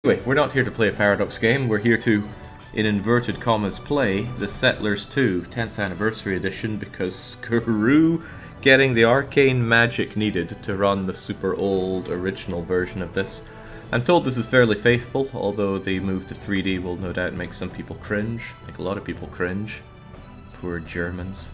Anyway, we're not here to play a Paradox game, we're here to, in inverted commas, play the Settlers 2 10th Anniversary Edition because screw getting the arcane magic needed to run the super old original version of this. I'm told this is fairly faithful, although the move to 3D will no doubt make some people cringe, make a lot of people cringe. Poor Germans.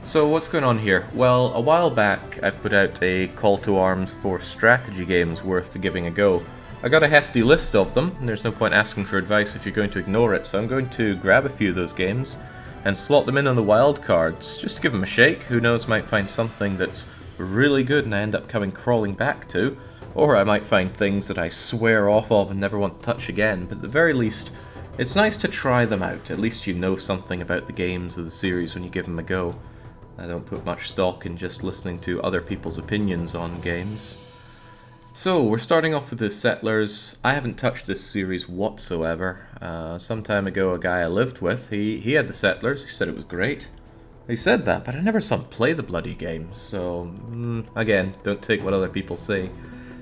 So what's going on here? Well, a while back I put out a call to arms for strategy games worth giving a go. I got a hefty list of them, and there's no point asking for advice if you're going to ignore it, so I'm going to grab a few of those games and slot them in on the wild cards. Just give them a shake, who knows, might find something that's really good and I end up coming crawling back to, or I might find things that I swear off of and never want to touch again, but at the very least, it's nice to try them out. At least you know something about the games of the series when you give them a go. I don't put much stock in just listening to other people's opinions on games. So, we're starting off with the Settlers. I haven't touched this series whatsoever. Some time ago, a guy I lived with, he had the Settlers. He said it was great. He said that, but I never saw him play the bloody game. So, again, don't take what other people say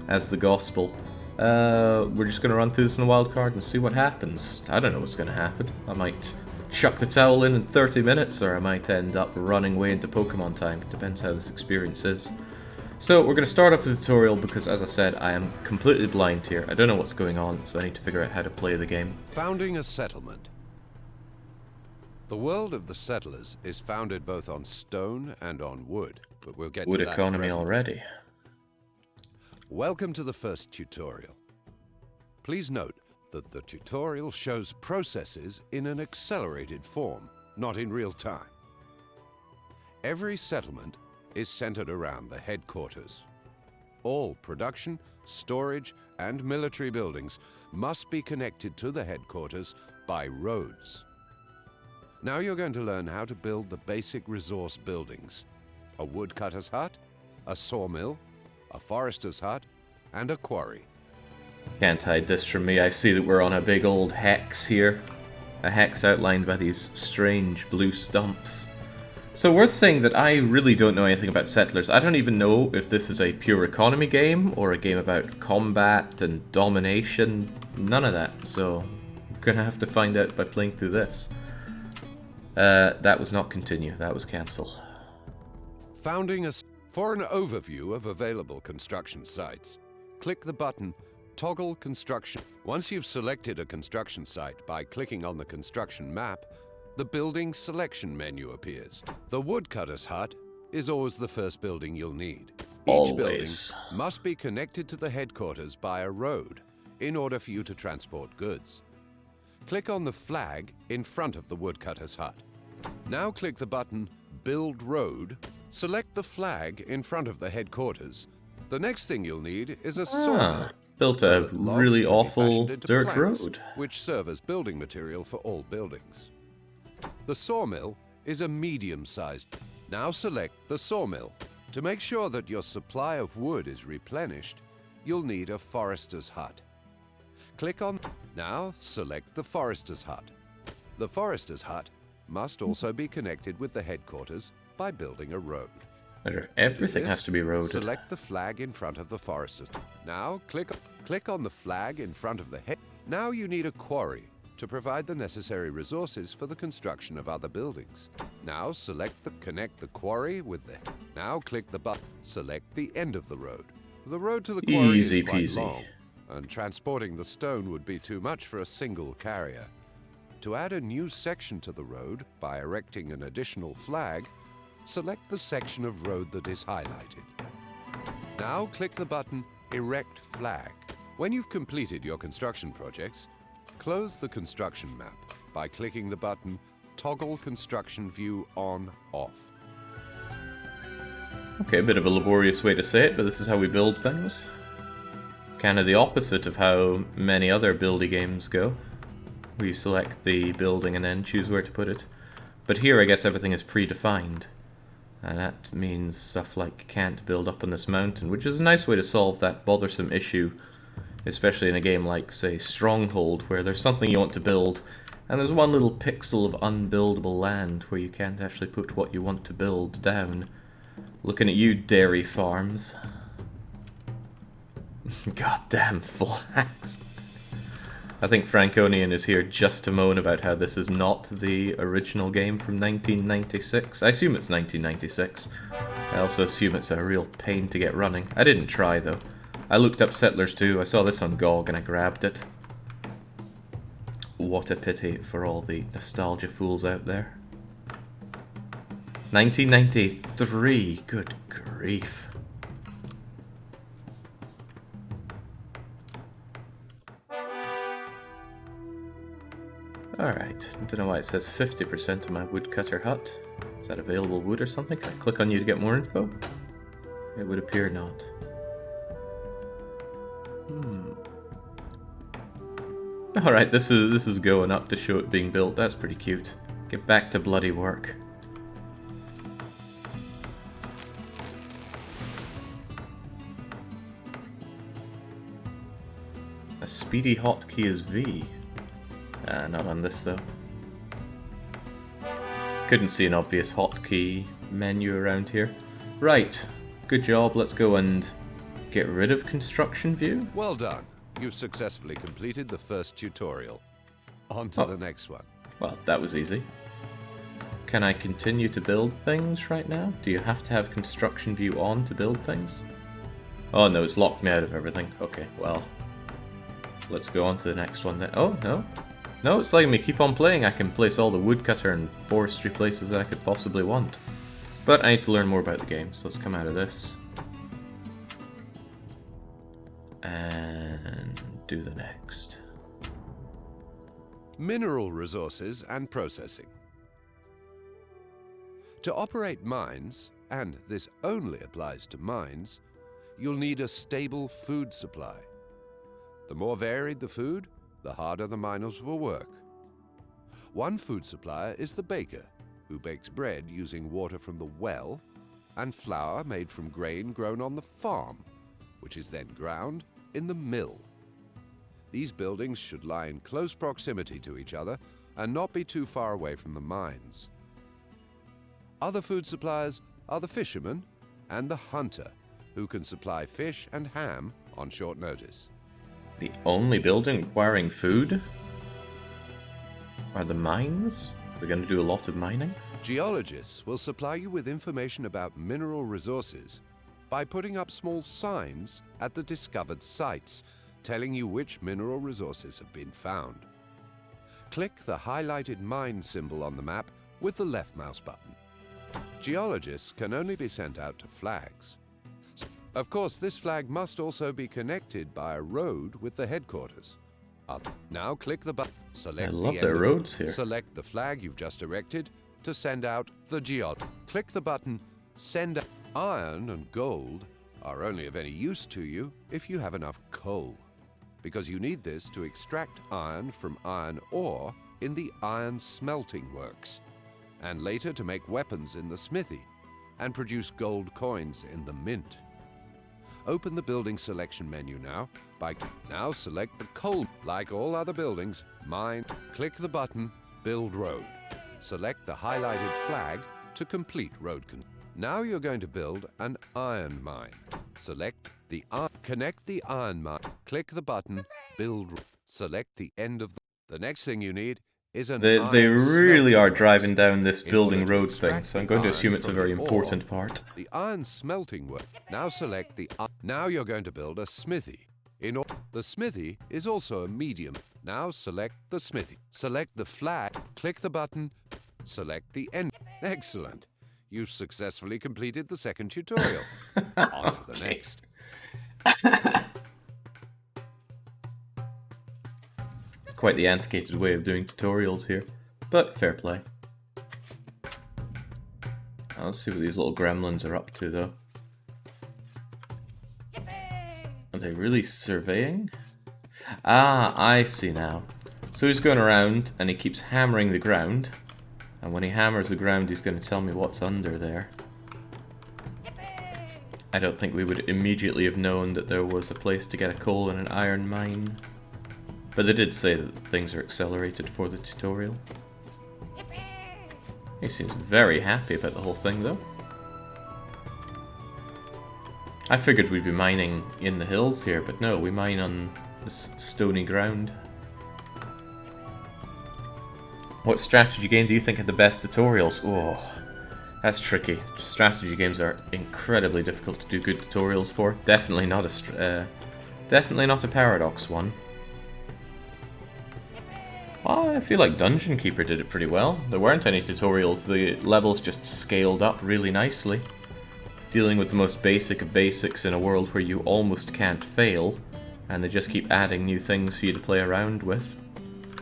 as the gospel. We're just going to run through this in the wild card and see what happens. I don't know what's going to happen. I might chuck the towel in 30 minutes, or I might end up running way into Pokemon time. It depends how this experience is. So we're going to start off the tutorial because, as I said, I am completely blind here. I don't know what's going on, so I need to figure out how to play the game. Founding a settlement. The world of the settlers is founded both on stone and on wood, but we'll get Wood to that economy presently. already. Welcome to the first tutorial. Please note that the tutorial shows processes in an accelerated form, not in real time. Every settlement is centered around the headquarters. All production, storage, and military buildings must be connected to the headquarters by roads. Now you're going to learn how to build the basic resource buildings: a woodcutter's hut, a sawmill, a forester's hut, and a quarry. Can't hide this from me. I see that we're on a big old hex here. A hex outlined by these strange blue stumps. So worth saying that I really don't know anything about Settlers. I don't even know if this is a pure economy game or a game about combat and domination. None of that. So I'm gonna have to find out by playing through this. That was not continue. That was cancel. For an overview of available construction sites, click the button Toggle Construction. Once you've selected a construction site by clicking on the construction map, the building selection menu appears. The woodcutter's hut is always the first building you'll need. Each building must be connected to the headquarters by a road in order for you to transport goods. Click on the flag in front of the woodcutter's hut. Now click the button Build Road. Select the flag in front of the headquarters. The next thing you'll need is a sawmill. Built so a that logs really can be awful fashioned into dirt planks, road. which serve as building material for all buildings. The sawmill is a medium-sized. Now select the sawmill. To make sure that your supply of wood is replenished, you'll need a forester's hut. Click on. Now select the forester's hut. The forester's hut must also be connected with the headquarters by building a road. Everything has to be roaded. Select the flag in front of the forester's. Now click on the flag in front of the head. Now you need a quarry to provide the necessary resources for the construction of other buildings. Now connect the quarry with the. Now click the button. Select the end of the road. The road to the quarry Easy is quite peasy. long, and transporting the stone would be too much for a single carrier. To add a new section to the road by erecting an additional flag, select the section of road that is highlighted. Now click the button Erect Flag. When you've completed your construction projects, close the construction map by clicking the button Toggle Construction View On/Off. Okay, a bit of a laborious way to say it, but this is how we build things. Kind of the opposite of how many other buildy games go. We select the building and then choose where to put it. But here I guess everything is predefined. And that means stuff like can't build up on this mountain, which is a nice way to solve that bothersome issue, especially in a game like, say, Stronghold, where there's something you want to build, and there's one little pixel of unbuildable land where you can't actually put what you want to build down. Looking at you, dairy farms. Goddamn flags. I think Franconian is here just to moan about how this is not the original game from 1996. I assume it's 1996. I also assume it's a real pain to get running. I didn't try, though. I looked up Settlers 2, I saw this on GOG and I grabbed it. What a pity for all the nostalgia fools out there. 1993, good grief. Alright, I don't know why it says 50% of my woodcutter hut. Is that available wood or something? Can I click on you to get more info? It would appear not. Alright, this is going up to show it being built. That's pretty cute. Get back to bloody work. A speedy hotkey is V. Not on this though. Couldn't see an obvious hotkey menu around here. Right, good job. Let's go and get rid of construction view. Well done. You've successfully completed the first tutorial. On to the next one. Well, that was easy. Can I continue to build things right now? Do you have to have construction view on to build things? Oh no, it's locked me out of everything. Okay, well, let's go on to the next one then. Oh, no. No, it's letting me keep on playing. I can place all the woodcutter and forestry places that I could possibly want. But I need to learn more about the game, so let's come out of this. And do the next. Mineral resources and processing. To operate mines, and this only applies to mines, you'll need a stable food supply. The more varied the food, the harder the miners will work. One food supplier is the baker, who bakes bread using water from the well, and flour made from grain grown on the farm, which is then ground in the mill. These buildings should lie in close proximity to each other and not be too far away from the mines. Other food suppliers are the fisherman and the hunter, who can supply fish and ham on short notice. The only building requiring food are the mines? We're going to do a lot of mining? Geologists will supply you with information about mineral resources by putting up small signs at the discovered sites, telling you which mineral resources have been found. Click the highlighted mine symbol on the map with the left mouse button. Geologists can only be sent out to flags. Of course, this flag must also be connected by a road with the headquarters. Now click the button. Select I love their roads here. Select the flag you've just erected to send out the geologist. Click the button, send out. Iron and gold are only of any use to you if you have enough coal, because you need this to extract iron from iron ore in the iron smelting works, and later to make weapons in the smithy, and produce gold coins in the mint. Open the building selection menu now. Now select the coal. Like all other buildings, mine. Click the button, Build Road. Select the highlighted flag to complete road. Now you're going to build an iron mine. Select the connect the iron mine. Click the button, Build. Select the end of the next thing you need is an They iron really smelting are works driving down this in building order to road thing, extract so I'm the going to iron assume it's a from very the ore. important part. The iron smelting work. Now select the. Now you're going to build a smithy. The smithy is also a medium. Now select the smithy. Select the flag. Click the button. Select the end. Excellent. You've successfully completed the second tutorial. On to the next. Quite the antiquated way of doing tutorials here, but fair play. Let's see what these little gremlins are up to, though. Are they really surveying? Ah, I see now. So he's going around and he keeps hammering the ground, and when he hammers the ground he's going to tell me what's under there. I don't think we would immediately have known that there was a place to get a coal in an iron mine, but they did say that things are accelerated for the tutorial. He seems very happy about the whole thing, though. I figured we'd be mining in the hills here, but no, we mine on this stony ground. What strategy game do you think had the best tutorials? Oh, that's tricky. Strategy games are incredibly difficult to do good tutorials for. Definitely not a Paradox one. Well, I feel like Dungeon Keeper did it pretty well. There weren't any tutorials. The levels just scaled up really nicely. Dealing with the most basic of basics in a world where you almost can't fail, and they just keep adding new things for you to play around with.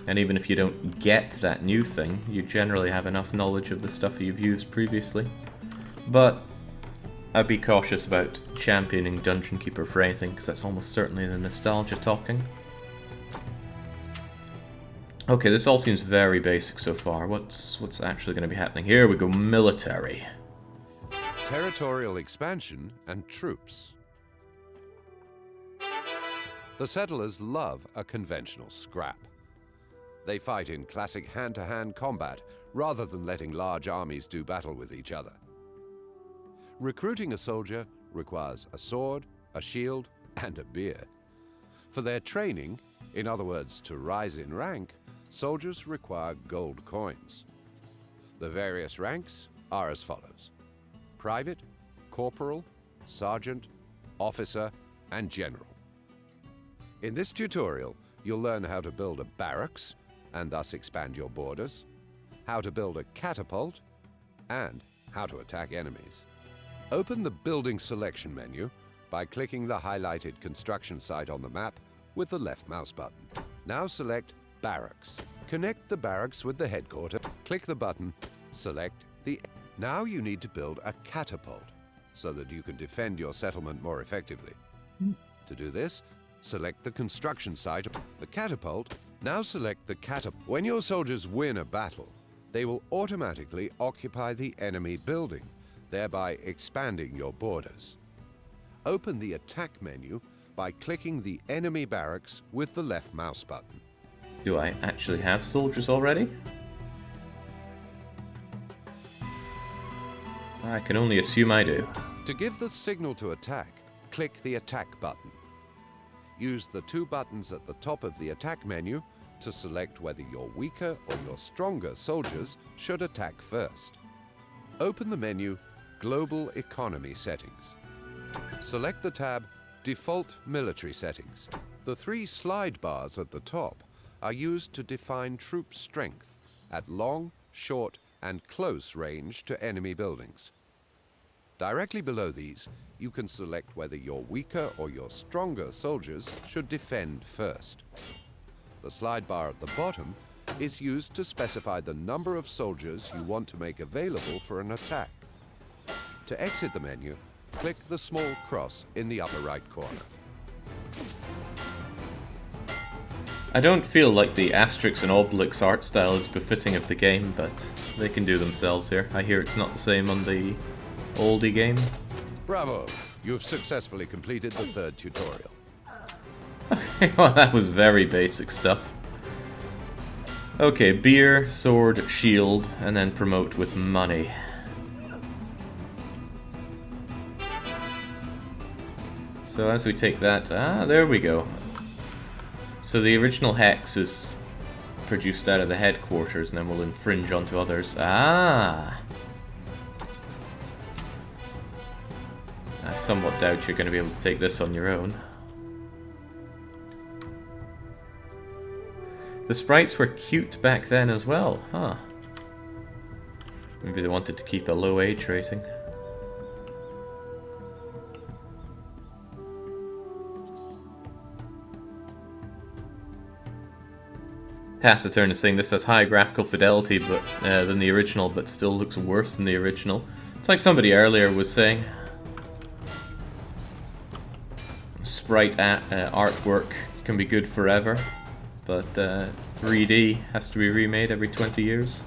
And even if you don't get that new thing, you generally have enough knowledge of the stuff you've used previously. But I'd be cautious about championing Dungeon Keeper for anything, because that's almost certainly the nostalgia talking. Okay, this all seems very basic so far. What's actually going to be happening? Here we go, military. Territorial expansion and troops. The settlers love a conventional scrap. They fight in classic hand-to-hand combat rather than letting large armies do battle with each other. Recruiting a soldier requires a sword, a shield, and a beer. For their training, in other words, to rise in rank, soldiers require gold coins. The various ranks are as follows: private, corporal, sergeant, officer, and general. In this tutorial, you'll learn how to build a barracks, and thus expand your borders, how to build a catapult, and how to attack enemies. Open the Building Selection menu by clicking the highlighted construction site on the map with the left mouse button. Now select Barracks. Connect the barracks with the headquarters. Click the button, select the... Now you need to build a catapult so that you can defend your settlement more effectively. To do this, select the construction site. The catapult. Now select the catapult. When your soldiers win a battle, they will automatically occupy the enemy building, thereby expanding your borders. Open the attack menu by clicking the enemy barracks with the left mouse button. Do I actually have soldiers already? I can only assume I do. To give the signal to attack, click the attack button. Use the two buttons at the top of the attack menu to select whether your weaker or your stronger soldiers should attack first. Open the menu Global Economy Settings. Select the tab Default Military Settings. The three slide bars at the top are used to define troop strength at long, short, and close range to enemy buildings. Directly below these, you can select whether your weaker or your stronger soldiers should defend first. The slide bar at the bottom is used to specify the number of soldiers you want to make available for an attack. To exit the menu, click the small cross in the upper right corner. I don't feel like the Asterix and Obelix art style is befitting of the game, but they can do themselves here. I hear it's not the same on the oldie game. Bravo! You've successfully completed the third tutorial. Well, that was very basic stuff. Okay, beer, sword, shield, and then promote with money. So as we take that, there we go. So the original hex is produced out of the headquarters and then will infringe onto others. I somewhat doubt you're going to be able to take this on your own. The sprites were cute back then as well, huh? Maybe they wanted to keep a low age rating. Taciturn is saying this has high graphical fidelity than the original, but still looks worse than the original. It's like somebody earlier was saying. Sprite artwork can be good forever, but 3D has to be remade every 20 years.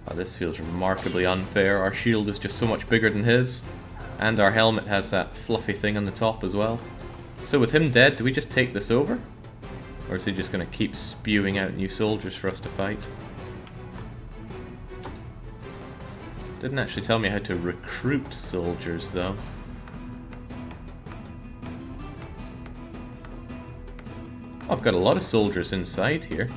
Oh, this feels remarkably unfair. Our shield is just so much bigger than his, and our helmet has that fluffy thing on the top as well. So with him dead, do we just take this over? Or is he just going to keep spewing out new soldiers for us to fight? Didn't actually tell me how to recruit soldiers, though. Oh, I've got a lot of soldiers inside here.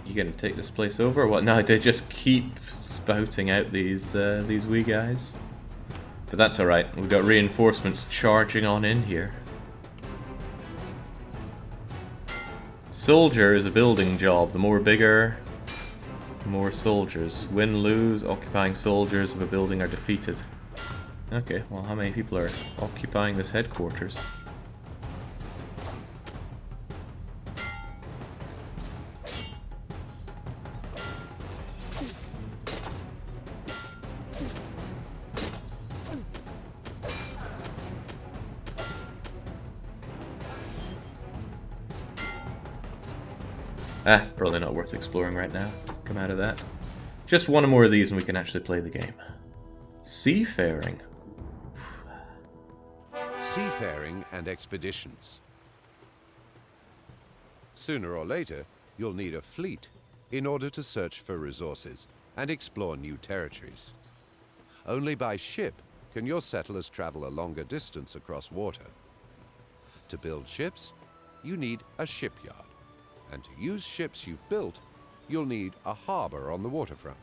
You gonna take this place over or what? No, they just keep spouting out these wee guys. But that's alright, we've got reinforcements charging on in here. Soldier is a building job. The more bigger, the more soldiers. Win, lose, occupying soldiers of a building are defeated. Okay, well how many people are occupying this headquarters? Ah, probably not worth exploring right now. Come out of that. Just one more of these and we can actually play the game. Seafaring. Seafaring and expeditions. Sooner or later, you'll need a fleet in order to search for resources and explore new territories. Only by ship can your settlers travel a longer distance across water. To build ships, you need a shipyard. And to use ships you've built, you'll need a harbor on the waterfront.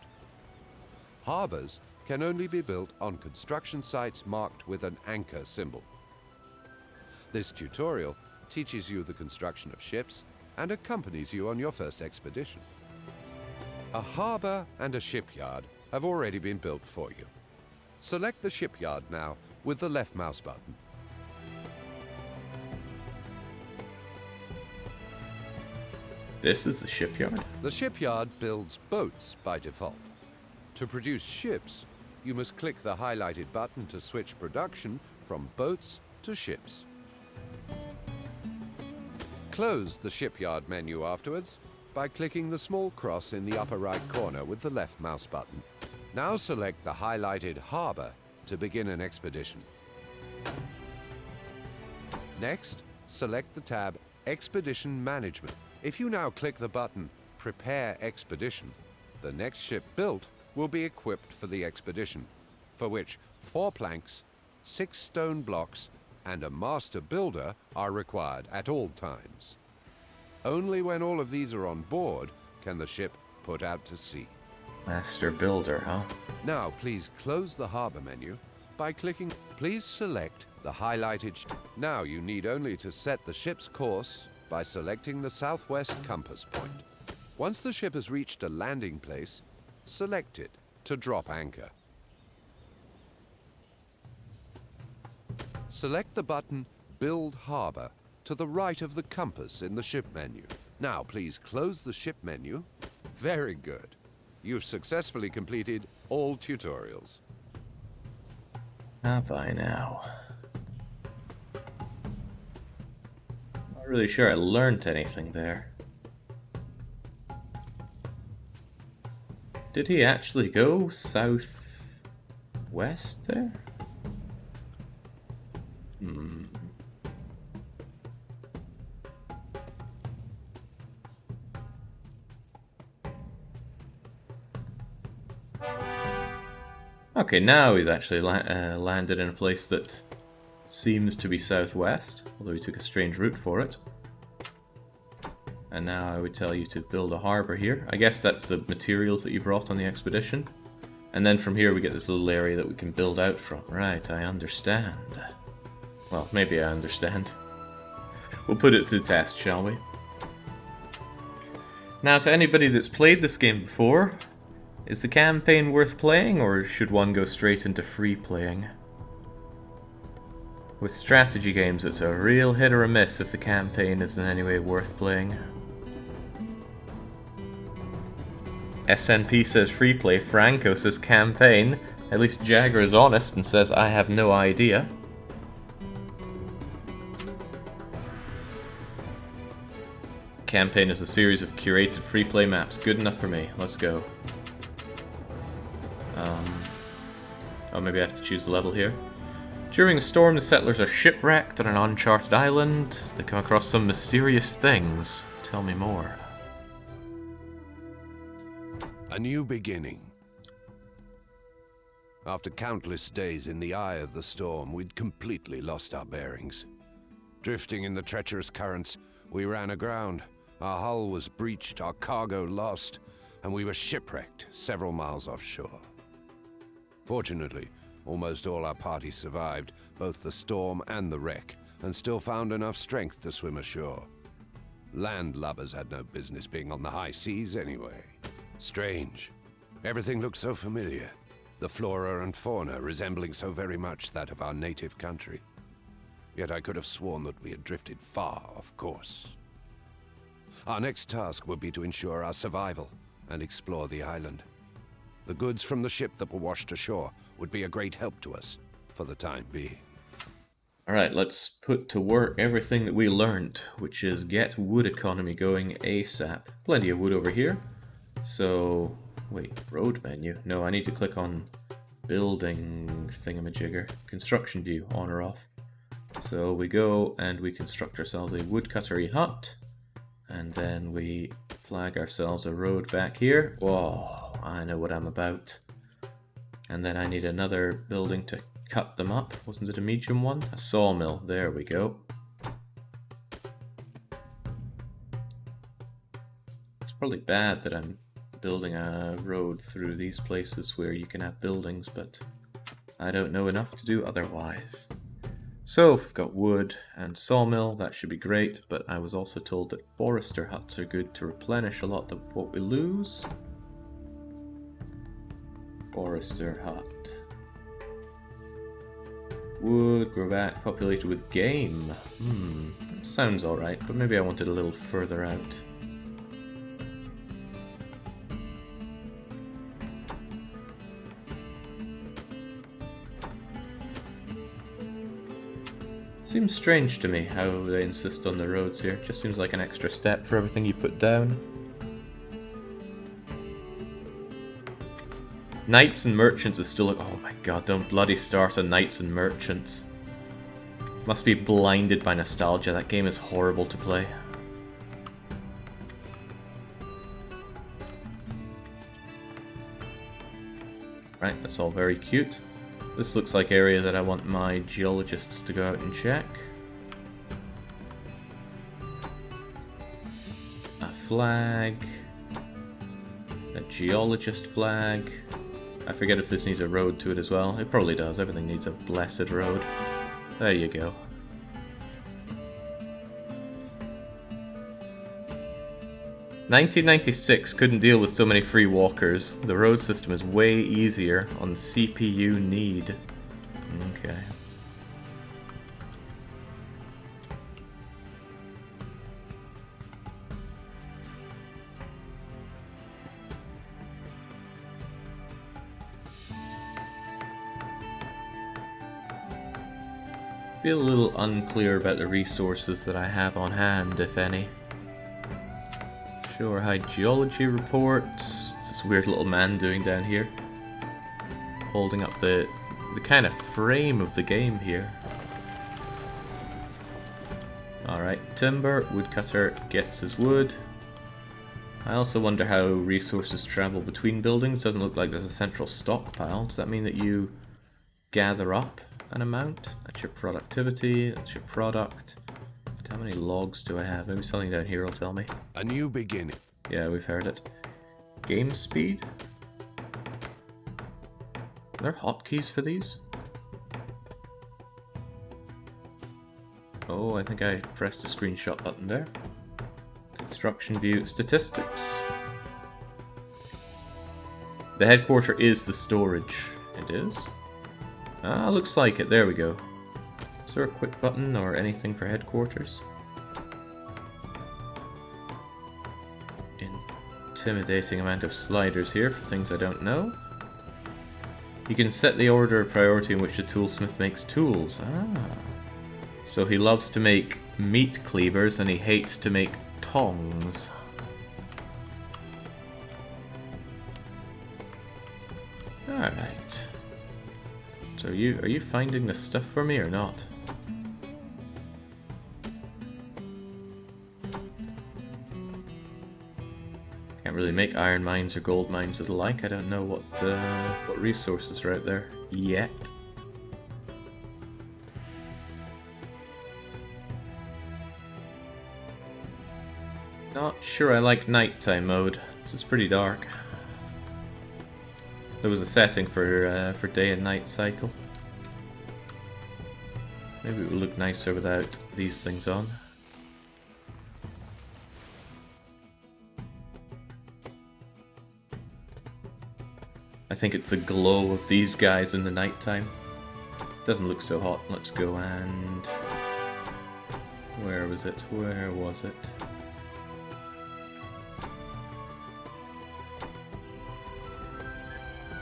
Harbors can only be built on construction sites marked with an anchor symbol. This tutorial teaches you the construction of ships and accompanies you on your first expedition. A harbor and a shipyard have already been built for you. Select the shipyard now with the left mouse button. This is the shipyard? The shipyard builds boats by default. To produce ships, you must click the highlighted button to switch production from boats to ships. Close the shipyard menu afterwards by clicking the small cross in the upper right corner with the left mouse button. Now select the highlighted harbor to begin an expedition. Next, select the tab Expedition Management. If you now click the button Prepare Expedition, the next ship built will be equipped for the expedition, for which 4 planks, 6 stone blocks, and a master builder are required at all times. Only when all of these are on board can the ship put out to sea. Master builder, huh? Now please close the harbor menu by clicking. Please select the highlighted. Now you need only to set the ship's course by selecting the southwest compass point. Once the ship has reached a landing place, select it to drop anchor. Select the button Build Harbor to the right of the compass in the ship menu. Now please close the ship menu. Very good. You've successfully completed all tutorials. Have I now? Not really sure I learned anything there. Did he actually go southwest there? Okay, now he's actually landed in a place that seems to be southwest, although he took a strange route for it. And now I would tell you to build a harbour here. I guess that's the materials that you brought on the expedition. And then from here we get this little area that we can build out from. Right, I understand. Well, maybe I understand. We'll put it to the test, shall we? Now, to anybody that's played this game before, is the campaign worth playing, or should one go straight into free playing? With strategy games, it's a real hit or a miss if the campaign is in any way worth playing. SNP says free play, Franco says campaign, at least Jagger is honest and says I have no idea. Campaign is a series of curated free play maps, good enough for me, let's go. Oh, maybe I have to choose the level here. During a storm, the settlers are shipwrecked on an uncharted island. They come across some mysterious things. Tell me more. A new beginning. After countless days in the eye of the storm, we'd completely lost our bearings. Drifting in the treacherous currents, we ran aground. Our hull was breached, our cargo lost, and we were shipwrecked several miles offshore. Fortunately, almost all our party survived, both the storm and the wreck, and still found enough strength to swim ashore. Landlubbers had no business being on the high seas anyway. Strange. Everything looked so familiar. The flora and fauna resembling so very much that of our native country. Yet I could have sworn that we had drifted far off course. Our next task would be to ensure our survival and explore the island. The goods from the ship that were washed ashore would be a great help to us for the time being. Alright, let's put to work everything that we learned, which is get wood economy going ASAP. Plenty of wood over here. So, wait, road menu? No, I need to click on building thingamajigger. Construction view, on or off. So we go and we construct ourselves a woodcuttery hut. And then we flag ourselves a road back here. Whoa, I know what I'm about. And then I need another building to cut them up. Wasn't it a medium one? A sawmill. There we go. It's probably bad that I'm building a road through these places where you can have buildings, but I don't know enough to do otherwise. So, we've got wood and sawmill, that should be great, but I was also told that forester huts are good to replenish a lot of what we lose. Forester hut. Wood, grow back, populated with game. Sounds alright, but maybe I want it a little further out. Seems strange to me how they insist on the roads here. Just seems like an extra step for everything you put down. Knights and merchants is still like, oh my god, don't bloody start on knights and merchants. Must be blinded by nostalgia. That game is horrible to play. Right, that's all very cute. This looks like area that I want my geologists to go out and check. A flag. A geologist flag. I forget if this needs a road to it as well. It probably does. Everything needs a blessed road. There you go. "1996 couldn't deal with so many free walkers. The road system is way easier on CPU need." Okay. Feel a little unclear about the resources that I have on hand, if any. Show our high geology reports. What's this weird little man doing down here? Holding up the kind of frame of the game here. Alright, timber, woodcutter gets his wood. I also wonder how resources travel between buildings. Doesn't look like there's a central stockpile. Does that mean that you gather up an amount? That's your productivity, that's your product. But how many logs do I have? Maybe something down here will tell me. A new beginning. Yeah, we've heard it. Game speed? Are there hotkeys for these? Oh, I think I pressed the screenshot button there. Construction view, statistics. The headquarter is the storage. It is? Ah, looks like it. There we go. Is there a quick button or anything for headquarters? Intimidating amount of sliders here for things I don't know. You can set the order of priority in which the toolsmith makes tools. Ah. So he loves to make meat cleavers and he hates to make tongs. Alright. So are you finding the stuff for me or not? Can't really make iron mines or gold mines or the like. I don't know what resources are out there yet. Not sure I like nighttime mode. This is pretty dark. There was a setting for day and night cycle. Maybe it would look nicer without these things on. I think it's the glow of these guys in the nighttime. Doesn't look so hot. Let's go and... Where was it? Where was it?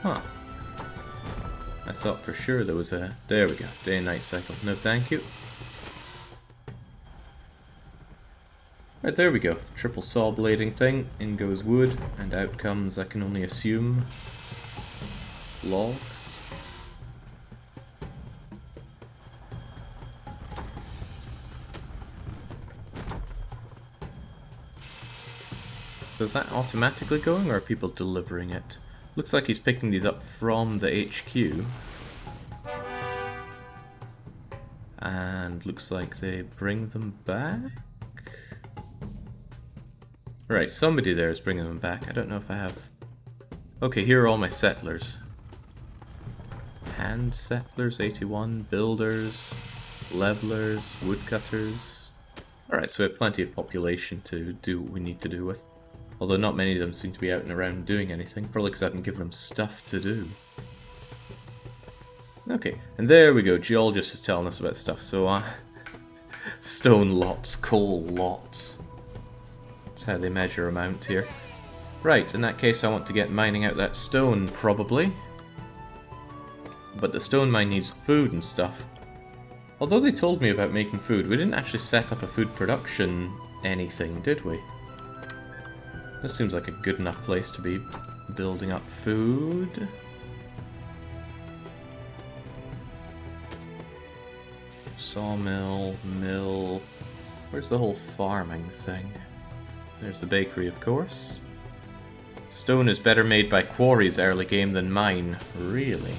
Huh. I thought for sure there was a... There we go. Day and night cycle. No thank you. Right, there we go. Triple saw blading thing. In goes wood, and out comes, I can only assume, logs. So is that automatically going, or are people delivering it? Looks like he's picking these up from the HQ. And looks like they bring them back? Right, somebody there is bringing them back. I don't know if I have... Okay, here are all my settlers. Hand settlers, 81, builders, levelers, woodcutters. Alright, so we have plenty of population to do what we need to do with. Although not many of them seem to be out and around doing anything, probably because I haven't given them stuff to do. Okay, and there we go, Geologist is telling us about stuff, so stone lots, coal lots. That's how they measure amount here. Right, in that case I want to get mining out that stone, probably. But the stone mine needs food and stuff. Although they told me about making food, we didn't actually set up a food production anything, did we? This seems like a good enough place to be building up food. Sawmill, mill... Where's the whole farming thing? There's the bakery, of course. Stone is better made by quarries early game than mine. Really?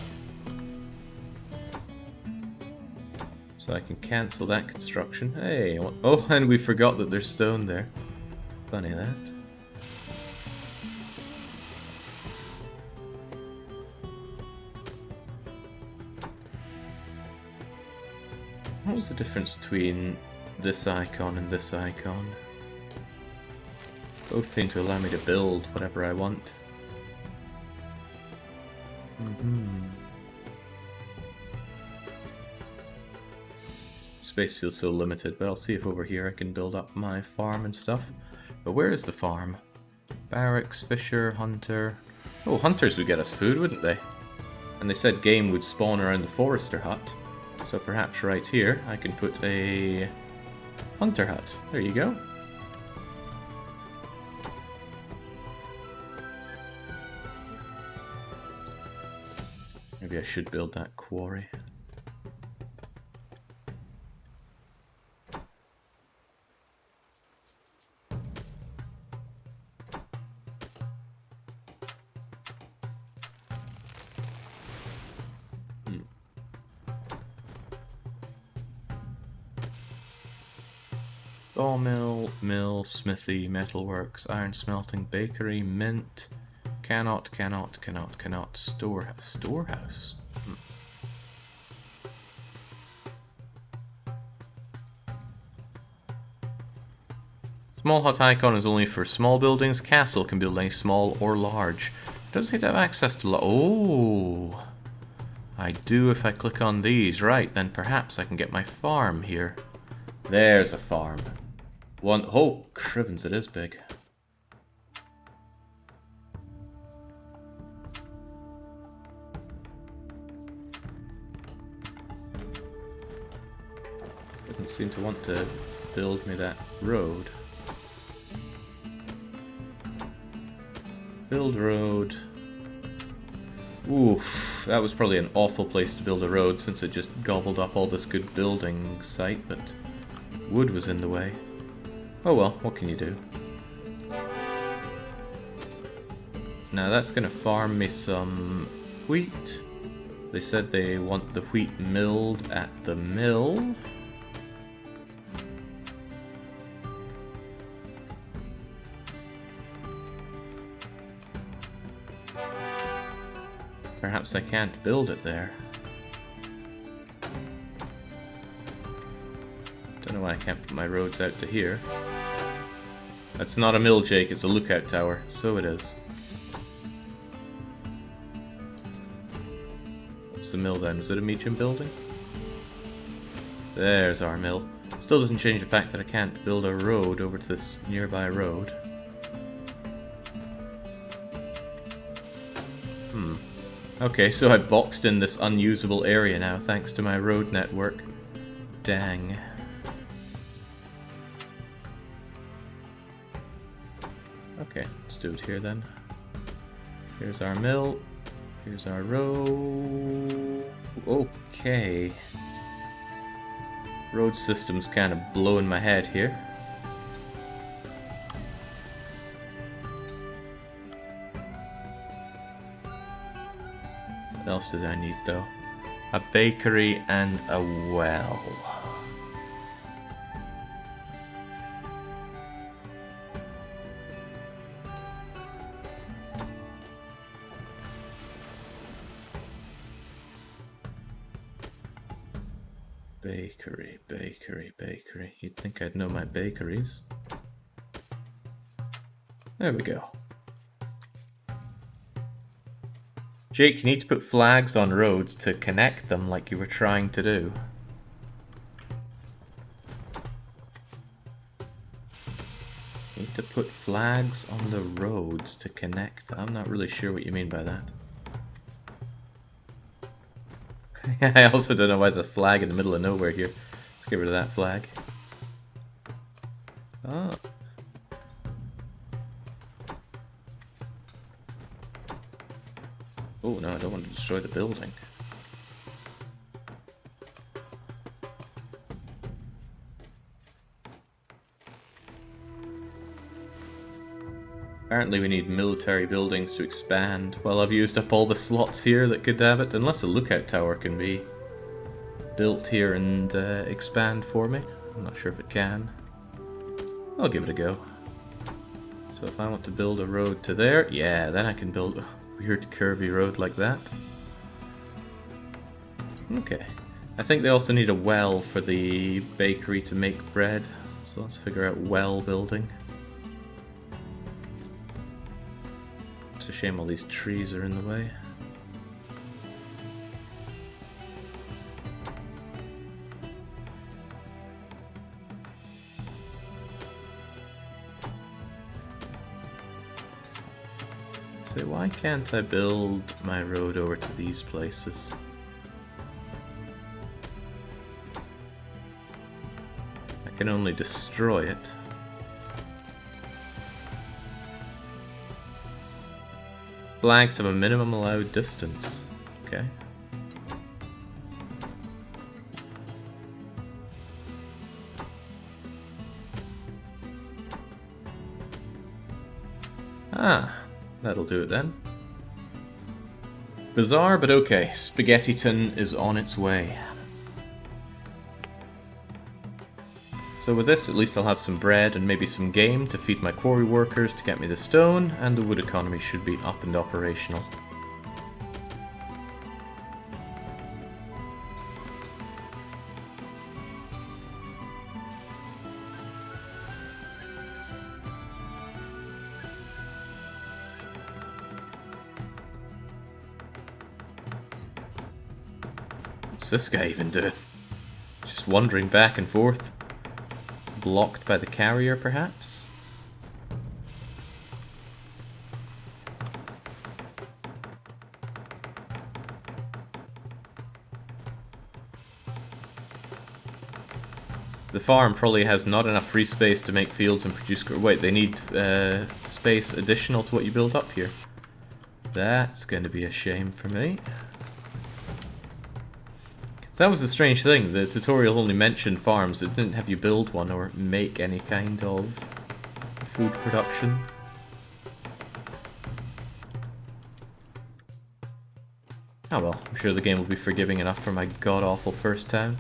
So I can cancel that construction. Hey, oh, and we forgot that there's stone there. Funny that. What was the difference between this icon and this icon? Both seem to allow me to build whatever I want. Space feels so limited, but I'll see if over here I can build up my farm and stuff. But where is the farm? Barracks, fisher, hunter... Oh, hunters would get us food, wouldn't they? And they said game would spawn around the forester hut. So perhaps right here I can put a hunter hut. There you go. Maybe I should build that quarry. Sawmill, mill, smithy, metalworks, iron smelting, bakery, mint, cannot, storehouse. Small hut icon is only for small buildings. Castle can build any small or large. Does it have access to oh, I do if I click on these. Right, then perhaps I can get my farm here. There's a farm. One, oh, cribbins, it is big. Doesn't seem to want to build me that road. Build road. Oof. That was probably an awful place to build a road since it just gobbled up all this good building site, but wood was in the way. Oh well, what can you do? Now that's gonna farm me some wheat. They said they want the wheat milled at the mill. Perhaps I can't build it there. Don't know why I can't put my roads out to here. That's not a mill, Jake, it's a lookout tower. So it is. What's the mill then? Is it a medium building? There's our mill. Still doesn't change the fact that I can't build a road over to this nearby road. Okay, so I boxed in this unusable area now thanks to my road network. Dang. Okay, let's do it here then. Here's our mill. Here's our road. Okay. Road system's kind of blowing my head here. What else did I need though? A bakery and a well. Bakery, bakery, bakery. You'd think I'd know my bakeries. There we go. Jake, you need to put flags on roads to connect them like you were trying to do. You need to put flags on the roads to connect. I'm not really sure what you mean by that. I also don't know why there's a flag in the middle of nowhere here. Let's get rid of that flag. Oh. Oh no, I don't want to destroy the building. Apparently we need military buildings to expand. Well, I've used up all the slots here that could have it, unless a lookout tower can be built here and expand for me. I'm not sure if it can. I'll give it a go. So if I want to build a road to there, yeah, then I can build a weird curvy road like that. Okay. I think they also need a well for the bakery to make bread. So let's figure out well building. It's a shame all these trees are in the way. So why can't I build my road over to these places? I can only destroy it. Flags have a minimum allowed distance. Okay. Ah, that'll do it then. Bizarre, but okay. Spaghettiton is on its way. So with this, at least I'll have some bread and maybe some game to feed my quarry workers to get me the stone, and the wood economy should be up and operational. What's this guy even doing? Just wandering back and forth. Blocked by the carrier, perhaps? The farm probably has not enough free space to make fields and produce... Wait, they need space additional to what you build up here. That's going to be a shame for me. That was the strange thing. The tutorial only mentioned farms. It didn't have you build one or make any kind of food production. Oh well, I'm sure the game will be forgiving enough for my god-awful first town.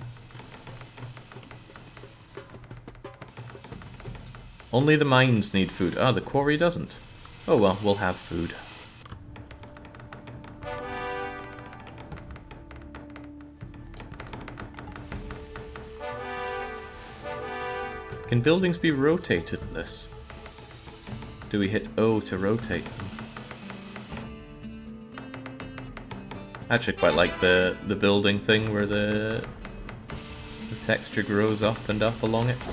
Only the mines need food. Ah, the quarry doesn't. Oh well, we'll have food. Can buildings be rotated in this? Do we hit O to rotate them? I actually quite like the building thing where the texture grows up and up along it.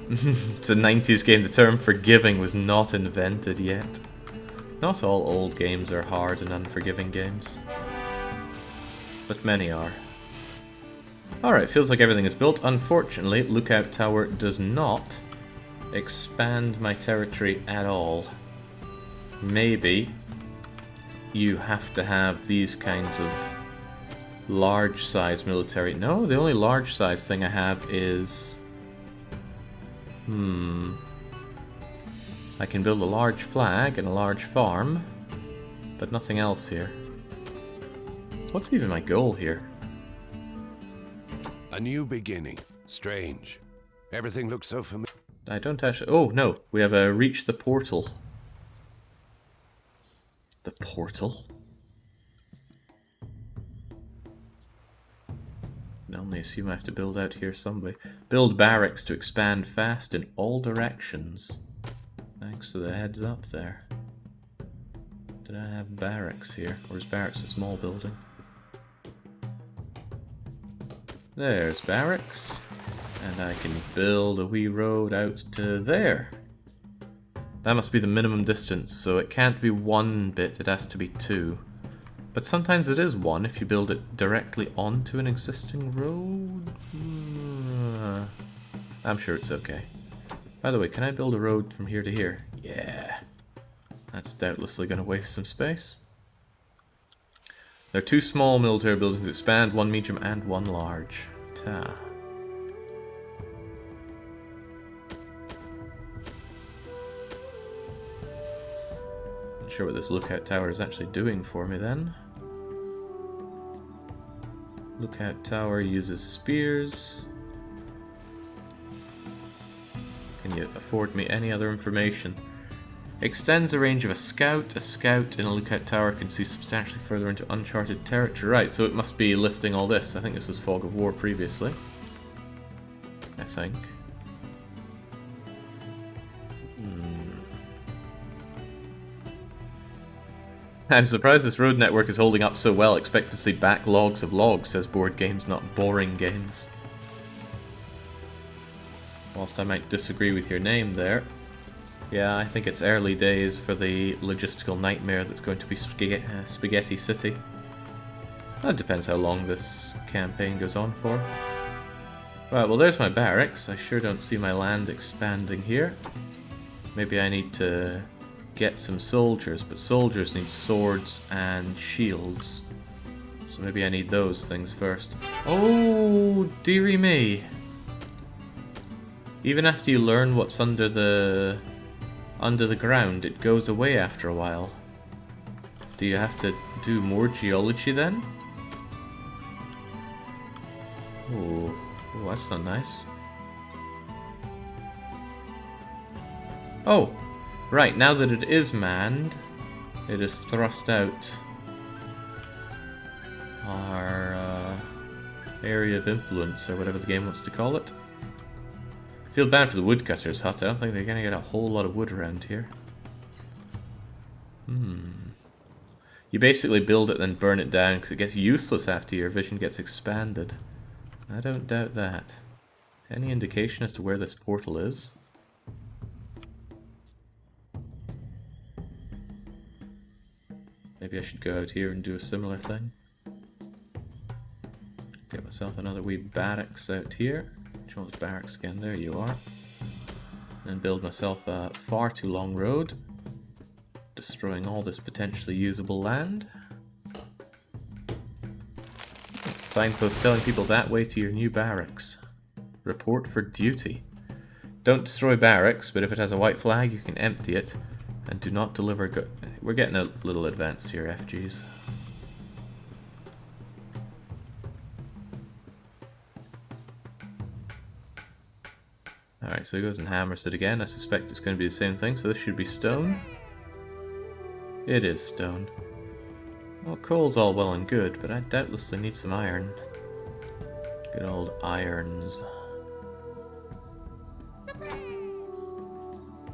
It's a 90s game. The term forgiving was not invented yet. Not all old games are hard and unforgiving games, but many are. Alright, feels like everything is built. Unfortunately, Lookout Tower does not expand my territory at all. Maybe you have to have these kinds of large-size military... No, the only large-size thing I have is... I can build a large flag and a large farm, but nothing else here. What's even my goal here? A new beginning. Strange. Everything looks so familiar. I don't actually... Oh, no. We have a reach the portal. The portal? I can only assume I have to build out here somewhere. Build barracks to expand fast in all directions. Thanks to the heads up there. Did I have barracks here? Or is barracks a small building? There's barracks. And I can build a wee road out to there. That must be the minimum distance, so it can't be 1 bit, it has to be 2. But sometimes it is 1 if you build it directly onto an existing road. I'm sure it's okay. By the way, can I build a road from here to here? Yeah. That's doubtlessly going to waste some space. There are 2 small military buildings that expand, 1 medium and 1 large. Ta. Not sure what this lookout tower is actually doing for me then. Lookout tower uses spears. Can you afford me any other information? Extends the range of a scout. A scout in a lookout tower can see substantially further into uncharted territory. Right, so it must be lifting all this. I think this was Fog of War previously. I think. I'm surprised this road network is holding up so well. Expect to see backlogs of logs, says Board Games, not boring games. Whilst I might disagree with your name there. Yeah, I think it's early days for the logistical nightmare that's going to be Spaghetti City. That depends how long this campaign goes on for. Right, well there's my barracks. I sure don't see my land expanding here. Maybe I need to get some soldiers, but soldiers need swords and shields. So maybe I need those things first. Oh, dearie me. Even after you learn what's under the ground, it goes away after a while. Do you have to do more geology then? Oh, that's not nice. Oh, right, now that it is manned, it is thrust out our area of influence, or whatever the game wants to call it. I feel bad for the woodcutter's hut. I don't think they're going to get a whole lot of wood around here. You basically build it then burn it down because it gets useless after your vision gets expanded. I don't doubt that. Any indication as to where this portal is? Maybe I should go out here and do a similar thing. Get myself another wee barracks out here. Which one's barracks again? There you are. And build myself a far too long road, destroying all this potentially usable land. Signpost telling people that way to your new barracks. Report for duty. Don't destroy barracks, but if it has a white flag, you can empty it. And do not deliver We're getting a little advanced here, FGs. Alright, so he goes and hammers it again. I suspect it's going to be the same thing, so this should be stone. It is stone. Well, coal's all well and good, but I doubtlessly need some iron. Good old irons.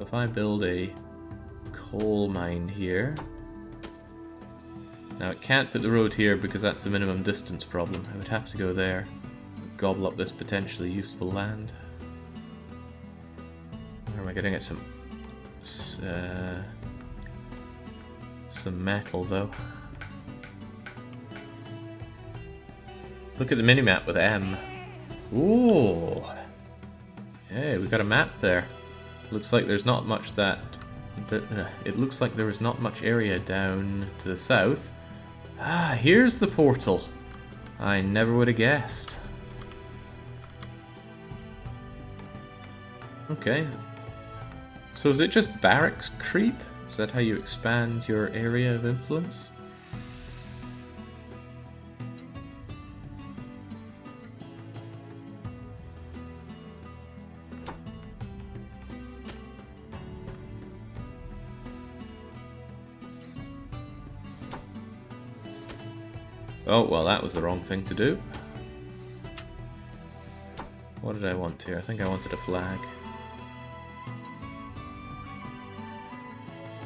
If I build a coal mine here... Now, it can't put the road here because that's the minimum distance problem. I would have to go there, gobble up this potentially useful land. Where am I going to get some metal, though? Look at the minimap with M. Ooh! Hey, we got a map there. Looks like there's not much it looks like there was not much area down to the south. Ah, here's the portal. I never would have guessed. Okay. So is it just barracks creep? Is that how you expand your area of influence? Oh, well, that was the wrong thing to do. What did I want here? I think I wanted a flag.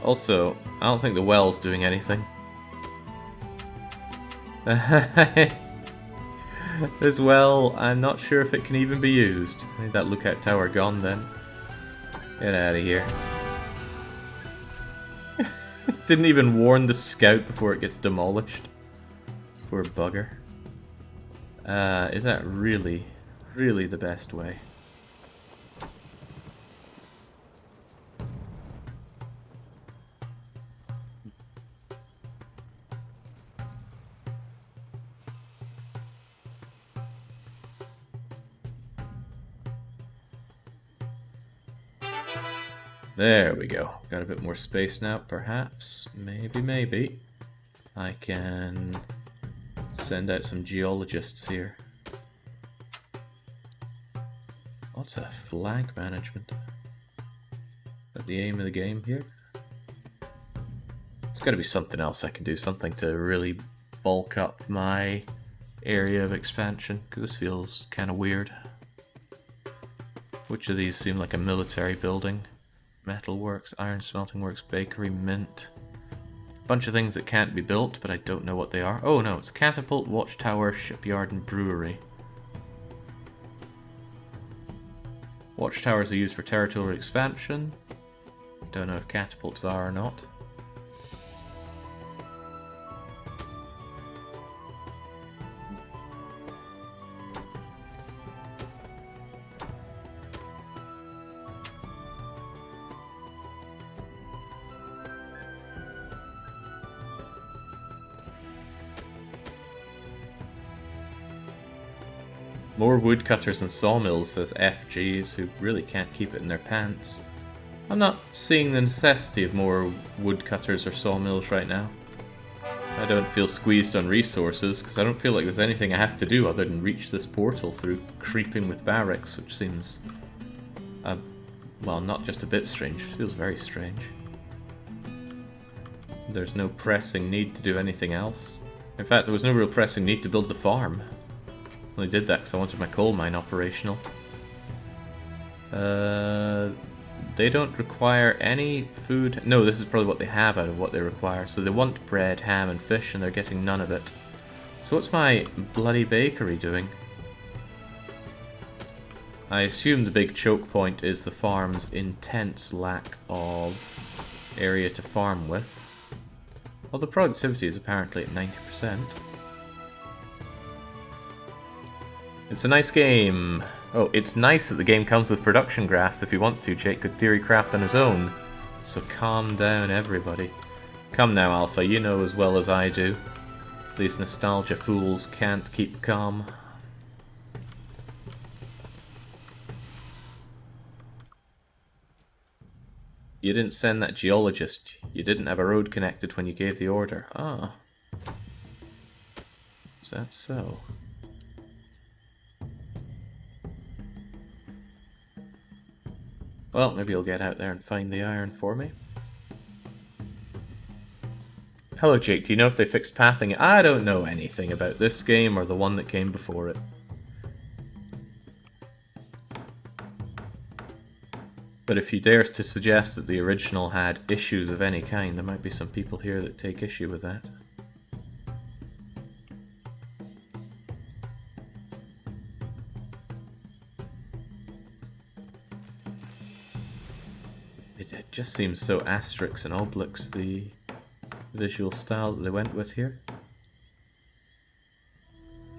Also, I don't think the well's doing anything. This well, I'm not sure if it can even be used. I need that lookout tower gone then. Get out of here. Didn't even warn the scout before it gets demolished. Poor bugger. Is that really the best way? There we go. Got a bit more space now, perhaps. Maybe. I can send out some geologists here. What's a flag management? Is that the aim of the game here? There's got to be something else I can do. Something to really bulk up my area of expansion, because this feels kind of weird. Which of these seem like a military building? Metalworks, iron smelting works, bakery, mint. Bunch of things that can't be built, but I don't know what they are. Oh no, it's Catapult, Watchtower, Shipyard, and Brewery. Watchtowers are used for territorial expansion. Don't know if catapults are or not. More woodcutters and sawmills, says FGs, who really can't keep it in their pants. I'm not seeing the necessity of more woodcutters or sawmills right now. I don't feel squeezed on resources, because I don't feel like there's anything I have to do other than reach this portal through creeping with barracks, which seems, well, not just a bit strange, it feels very strange. There's no pressing need to do anything else. In fact, there was no real pressing need to build the farm. I only did that because I wanted my coal mine operational. They don't require any food. No, this is probably what they have out of what they require. So they want bread, ham, and fish, and they're getting none of it. So what's my bloody bakery doing? I assume the big choke point is the farm's intense lack of area to farm with. Well, the productivity is apparently at 90%. It's a nice game. Oh, it's nice that the game comes with production graphs. If he wants to, Jake could theory craft on his own. So calm down, everybody. Come now, Alpha, you know as well as I do. These nostalgia fools can't keep calm. You didn't send that geologist. You didn't have a road connected when you gave the order. Ah. Is that so? Well, maybe you'll get out there and find the iron for me. Hello, Jake. Do you know if they fixed pathing? I don't know anything about this game or the one that came before it. But if you dare to suggest that the original had issues of any kind, there might be some people here that take issue with that. It just seems so Asterix and Obelix, the visual style that they went with here.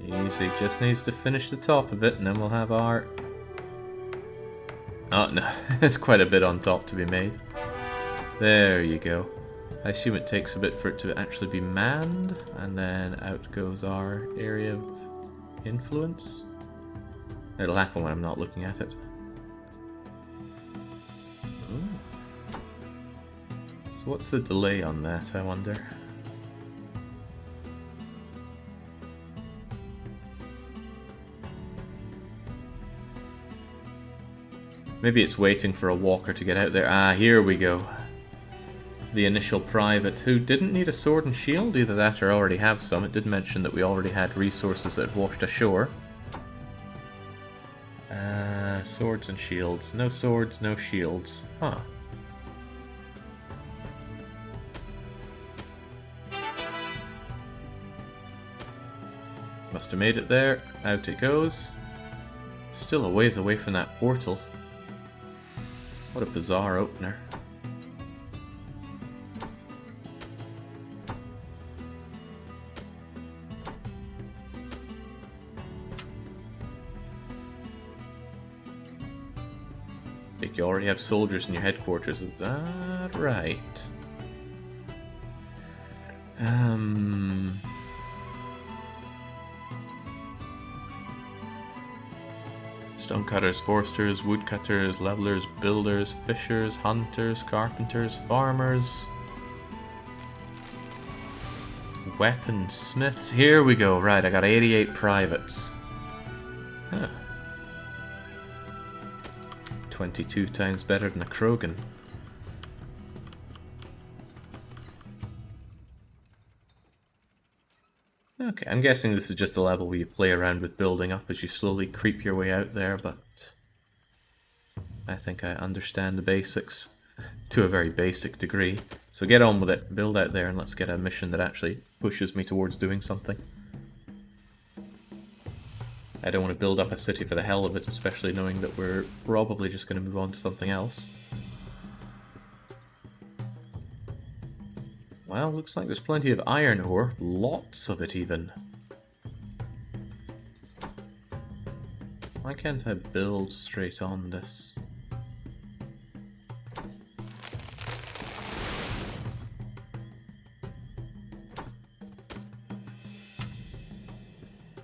Easy, just needs to finish the top of it and then we'll have our... Oh no, there's quite a bit on top to be made. There you go. I assume it takes a bit for it to actually be manned, and then out goes our area of influence. It'll happen when I'm not looking at it. Ooh. So what's the delay on that, I wonder? Maybe it's waiting for a walker to get out there. Ah, here we go. The initial private, who didn't need a sword and shield, either that or already have some. It did mention that we already had resources that had washed ashore. Swords and shields. No swords, no shields. Huh. Must have made it there. Out it goes. Still a ways away from that portal. What a bizarre opener. Think you already have soldiers in your headquarters, is that right? Stonecutters, foresters, woodcutters, levelers, builders, fishers, hunters, carpenters, farmers, weaponsmiths. Here we go. Right, I got 88 privates. Huh. 22 times better than a Krogan. Okay, I'm guessing this is just a level where you play around with building up as you slowly creep your way out there, but I think I understand the basics to a very basic degree. So get on with it, build out there, and let's get a mission that actually pushes me towards doing something. I don't want to build up a city for the hell of it, especially knowing that we're probably just going to move on to something else. Well, looks like there's plenty of iron ore. Lots of it, even. Why can't I build straight on this?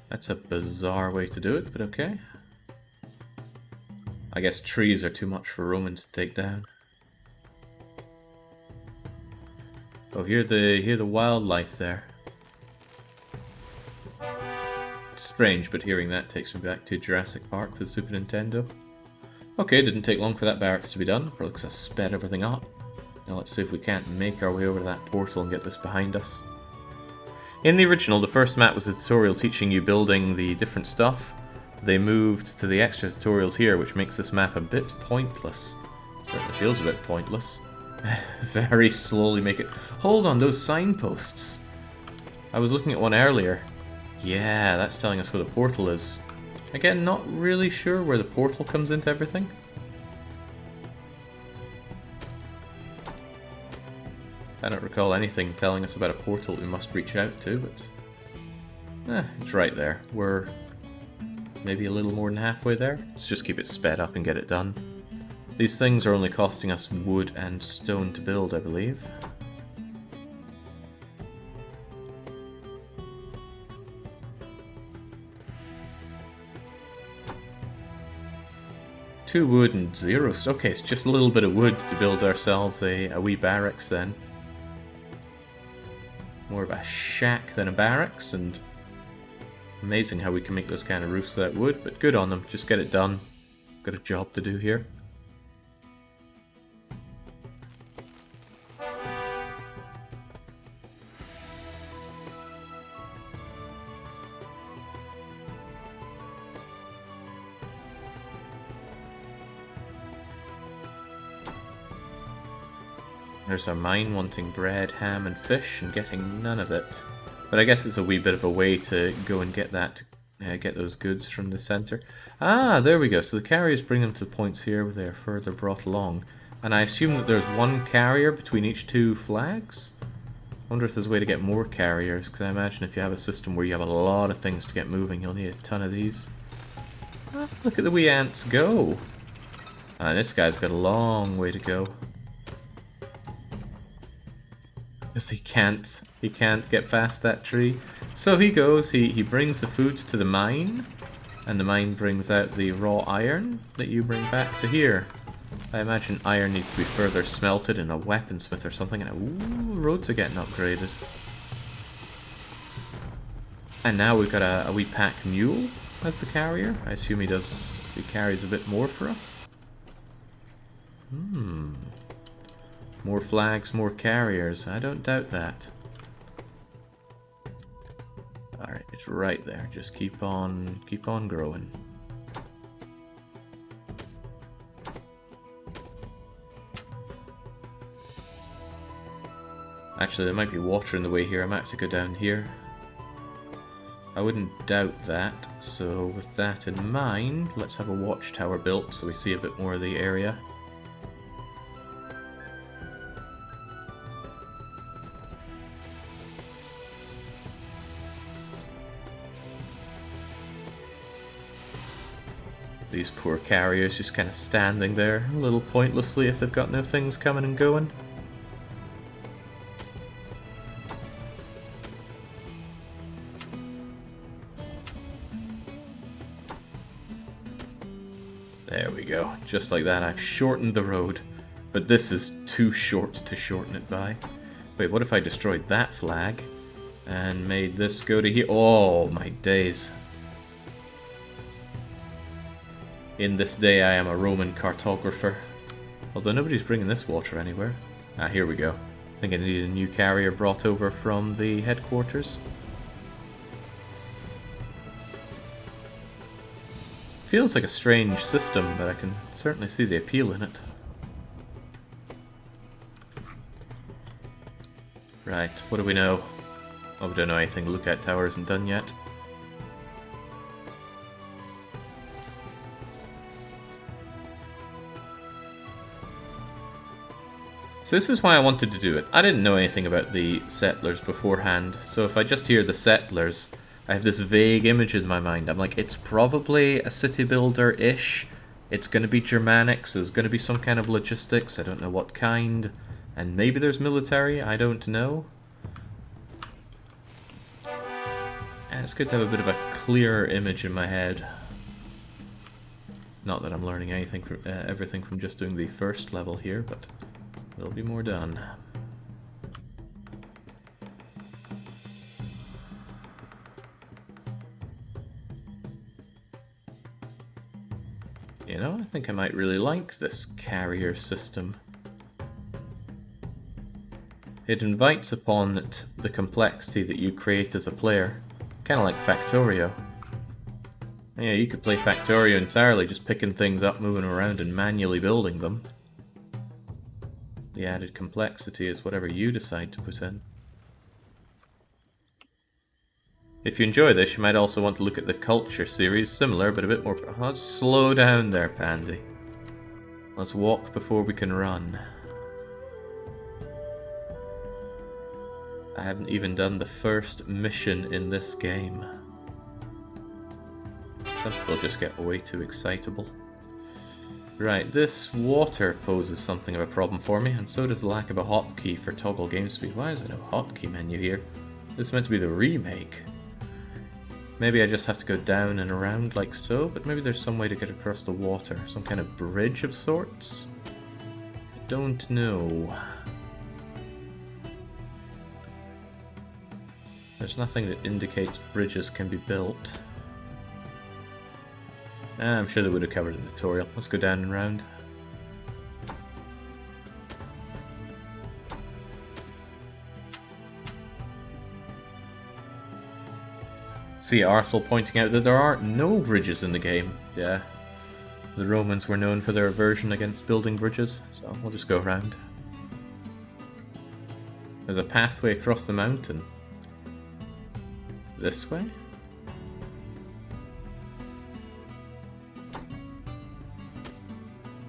That's a bizarre way to do it, but okay. I guess trees are too much for Romans to take down. Oh, hear the wildlife there. It's strange, but hearing that takes me back to Jurassic Park for the Super Nintendo. Okay, didn't take long for that barracks to be done. Looks like I sped everything up. Now let's see if we can't make our way over to that portal and get this behind us. In the original, the first map was a tutorial teaching you building the different stuff. They moved to the extra tutorials here, which makes this map a bit pointless. Certainly feels a bit pointless. Very slowly make it... Hold on, those signposts! I was looking at one earlier. Yeah, that's telling us where the portal is. Again, not really sure where the portal comes into everything. I don't recall anything telling us about a portal we must reach out to, but... it's right there. We're maybe a little more than halfway there. Let's just keep it sped up and get it done. These things are only costing us wood and stone to build, I believe. 2 wood and 0. Okay, it's just a little bit of wood to build ourselves a wee barracks then. More of a shack than a barracks, and amazing how we can make those kind of roofs without wood, but good on them. Just get it done. Got a job to do here. There's our mine wanting bread, ham and fish and getting none of it. But I guess it's a wee bit of a way to go and get that, get those goods from the center. Ah, there we go. So the carriers bring them to the points here where they are further brought along. And I assume that there's one carrier between each 2 flags? I wonder if there's a way to get more carriers, because I imagine if you have a system where you have a lot of things to get moving, you'll need a ton of these. Ah, look at the wee ants go! Ah, this guy's got a long way to go. Because he can't get past that tree. So he goes, he brings the food to the mine, and the mine brings out the raw iron that you bring back to here. I imagine iron needs to be further smelted in a weaponsmith or something, and ooh, roads are getting upgraded. And now we've got a wee pack mule as the carrier. I assume he carries a bit more for us. More flags, more carriers. I don't doubt that. Alright, it's right there. Just keep on growing. Actually, there might be water in the way here. I might have to go down here. I wouldn't doubt that. So with that in mind, let's have a watchtower built so we see a bit more of the area. These poor carriers just kind of standing there, a little pointlessly if they've got no things coming and going. There we go. Just like that, I've shortened the road. But this is too short to shorten it by. Wait, what if I destroyed that flag and made this go to here? Oh, my days. In this day I am a Roman cartographer. Although nobody's bringing this water anywhere. Ah, here we go. I think I need a new carrier brought over from the headquarters. Feels like a strange system, but I can certainly see the appeal in it. Right, what do we know? Oh, we don't know anything. Lookout tower isn't done yet. So this is why I wanted to do it. I didn't know anything about the settlers beforehand, so if I just hear the settlers, I have this vague image in my mind. I'm like, it's probably a city builder-ish. It's going to be Germanic, so there's going to be some kind of logistics. I don't know what kind. And maybe there's military, I don't know. And it's good to have a bit of a clearer image in my head. Not that I'm learning anything from, everything from just doing the first level here, but there'll be more done. You know, I think I might really like this carrier system. It invites upon it the complexity that you create as a player. Kind of like Factorio. Yeah, you could play Factorio entirely, just picking things up, moving around, and manually building them. The added complexity is whatever you decide to put in. If you enjoy this, you might also want to look at the Culture series, similar but a bit more... Let's slow down there, Pandy. Let's walk before we can run. I haven't even done the first mission in this game. Some people just get way too excitable. Right, this water poses something of a problem for me, and so does the lack of a hotkey for toggle game speed. Why is there no hotkey menu here? This is meant to be the remake. Maybe I just have to go down and around like so, but maybe there's some way to get across the water. Some kind of bridge of sorts? I don't know. There's nothing that indicates bridges can be built. I'm sure they would have covered in the tutorial. Let's go down and round. See Arthel pointing out that there are no bridges in the game. Yeah, the Romans were known for their aversion against building bridges, so we'll just go around. There's a pathway across the mountain. This way?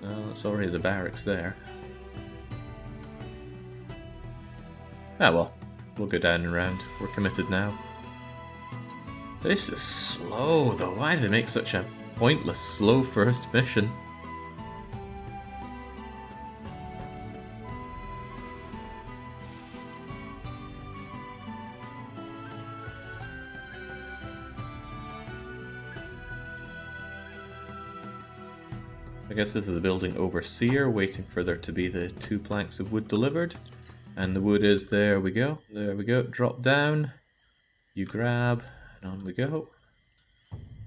No, it's already the barracks there. Ah well, we'll go down and round. We're committed now. This is slow though. Why do they make such a pointless, slow first mission? I guess this is the building overseer, waiting for there to be the 2 planks of wood delivered. And the wood is, there we go, drop down, you grab, and on we go.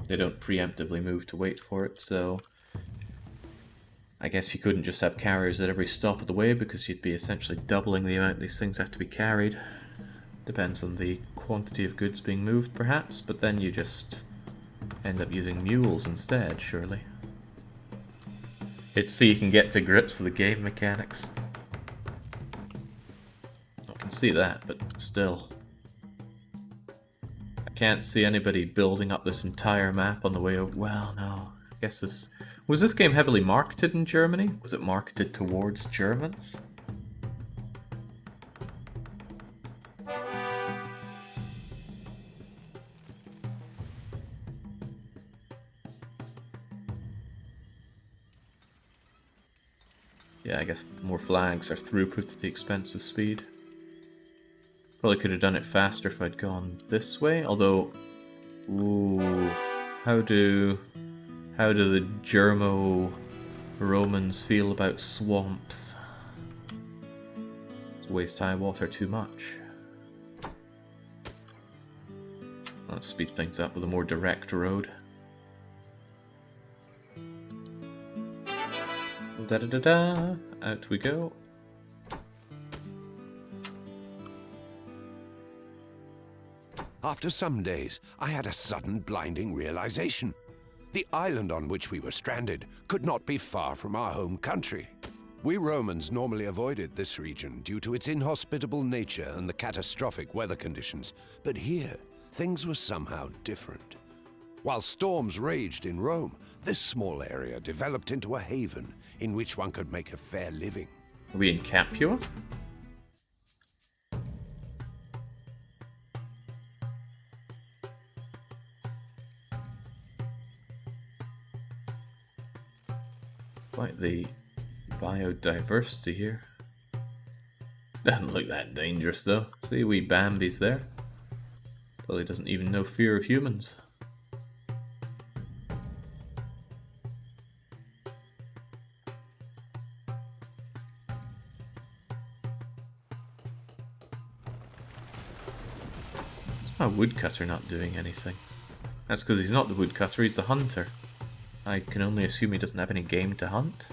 They don't preemptively move to wait for it, so I guess you couldn't just have carriers at every stop of the way because you'd be essentially doubling the amount these things have to be carried. Depends on the quantity of goods being moved perhaps, but then you just end up using mules instead, surely. It's so you can get to grips with the game mechanics. I can see that, but still. I can't see anybody building up this entire map on the way over. Well, no. I guess this... Was this game heavily marketed in Germany? Was it marketed towards Germans? Yeah, I guess more flags are throughput at the expense of speed. Probably could have done it faster if I'd gone this way, although... Ooh... How do the Germo-Romans feel about swamps? Waste high water too much. Let's speed things up with a more direct road. Da-da-da-da, out we go. After some days, I had a sudden blinding realization. The island on which we were stranded could not be far from our home country. We Romans normally avoided this region due to its inhospitable nature and the catastrophic weather conditions, but here, things were somehow different. While storms raged in Rome, this small area developed into a haven in which one could make a fair living. Are we in Capua? Quite the biodiversity here. Doesn't look that dangerous though. See, wee Bambi's there. Probably doesn't even know fear of humans. Why woodcutter not doing anything? That's because he's not the woodcutter, he's the hunter. I can only assume he doesn't have any game to hunt.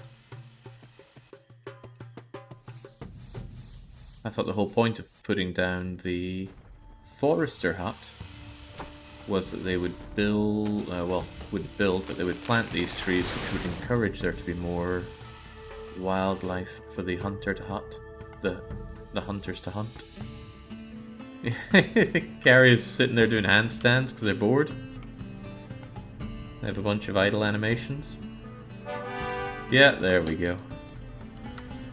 I thought the whole point of putting down the forester hut was that they would build, wouldn't build, but they would plant these trees which would encourage there to be more wildlife for the hunter to hunt. The hunters to hunt. Carrier's sitting there doing handstands because they're bored. They have a bunch of idle animations. Yeah, there we go.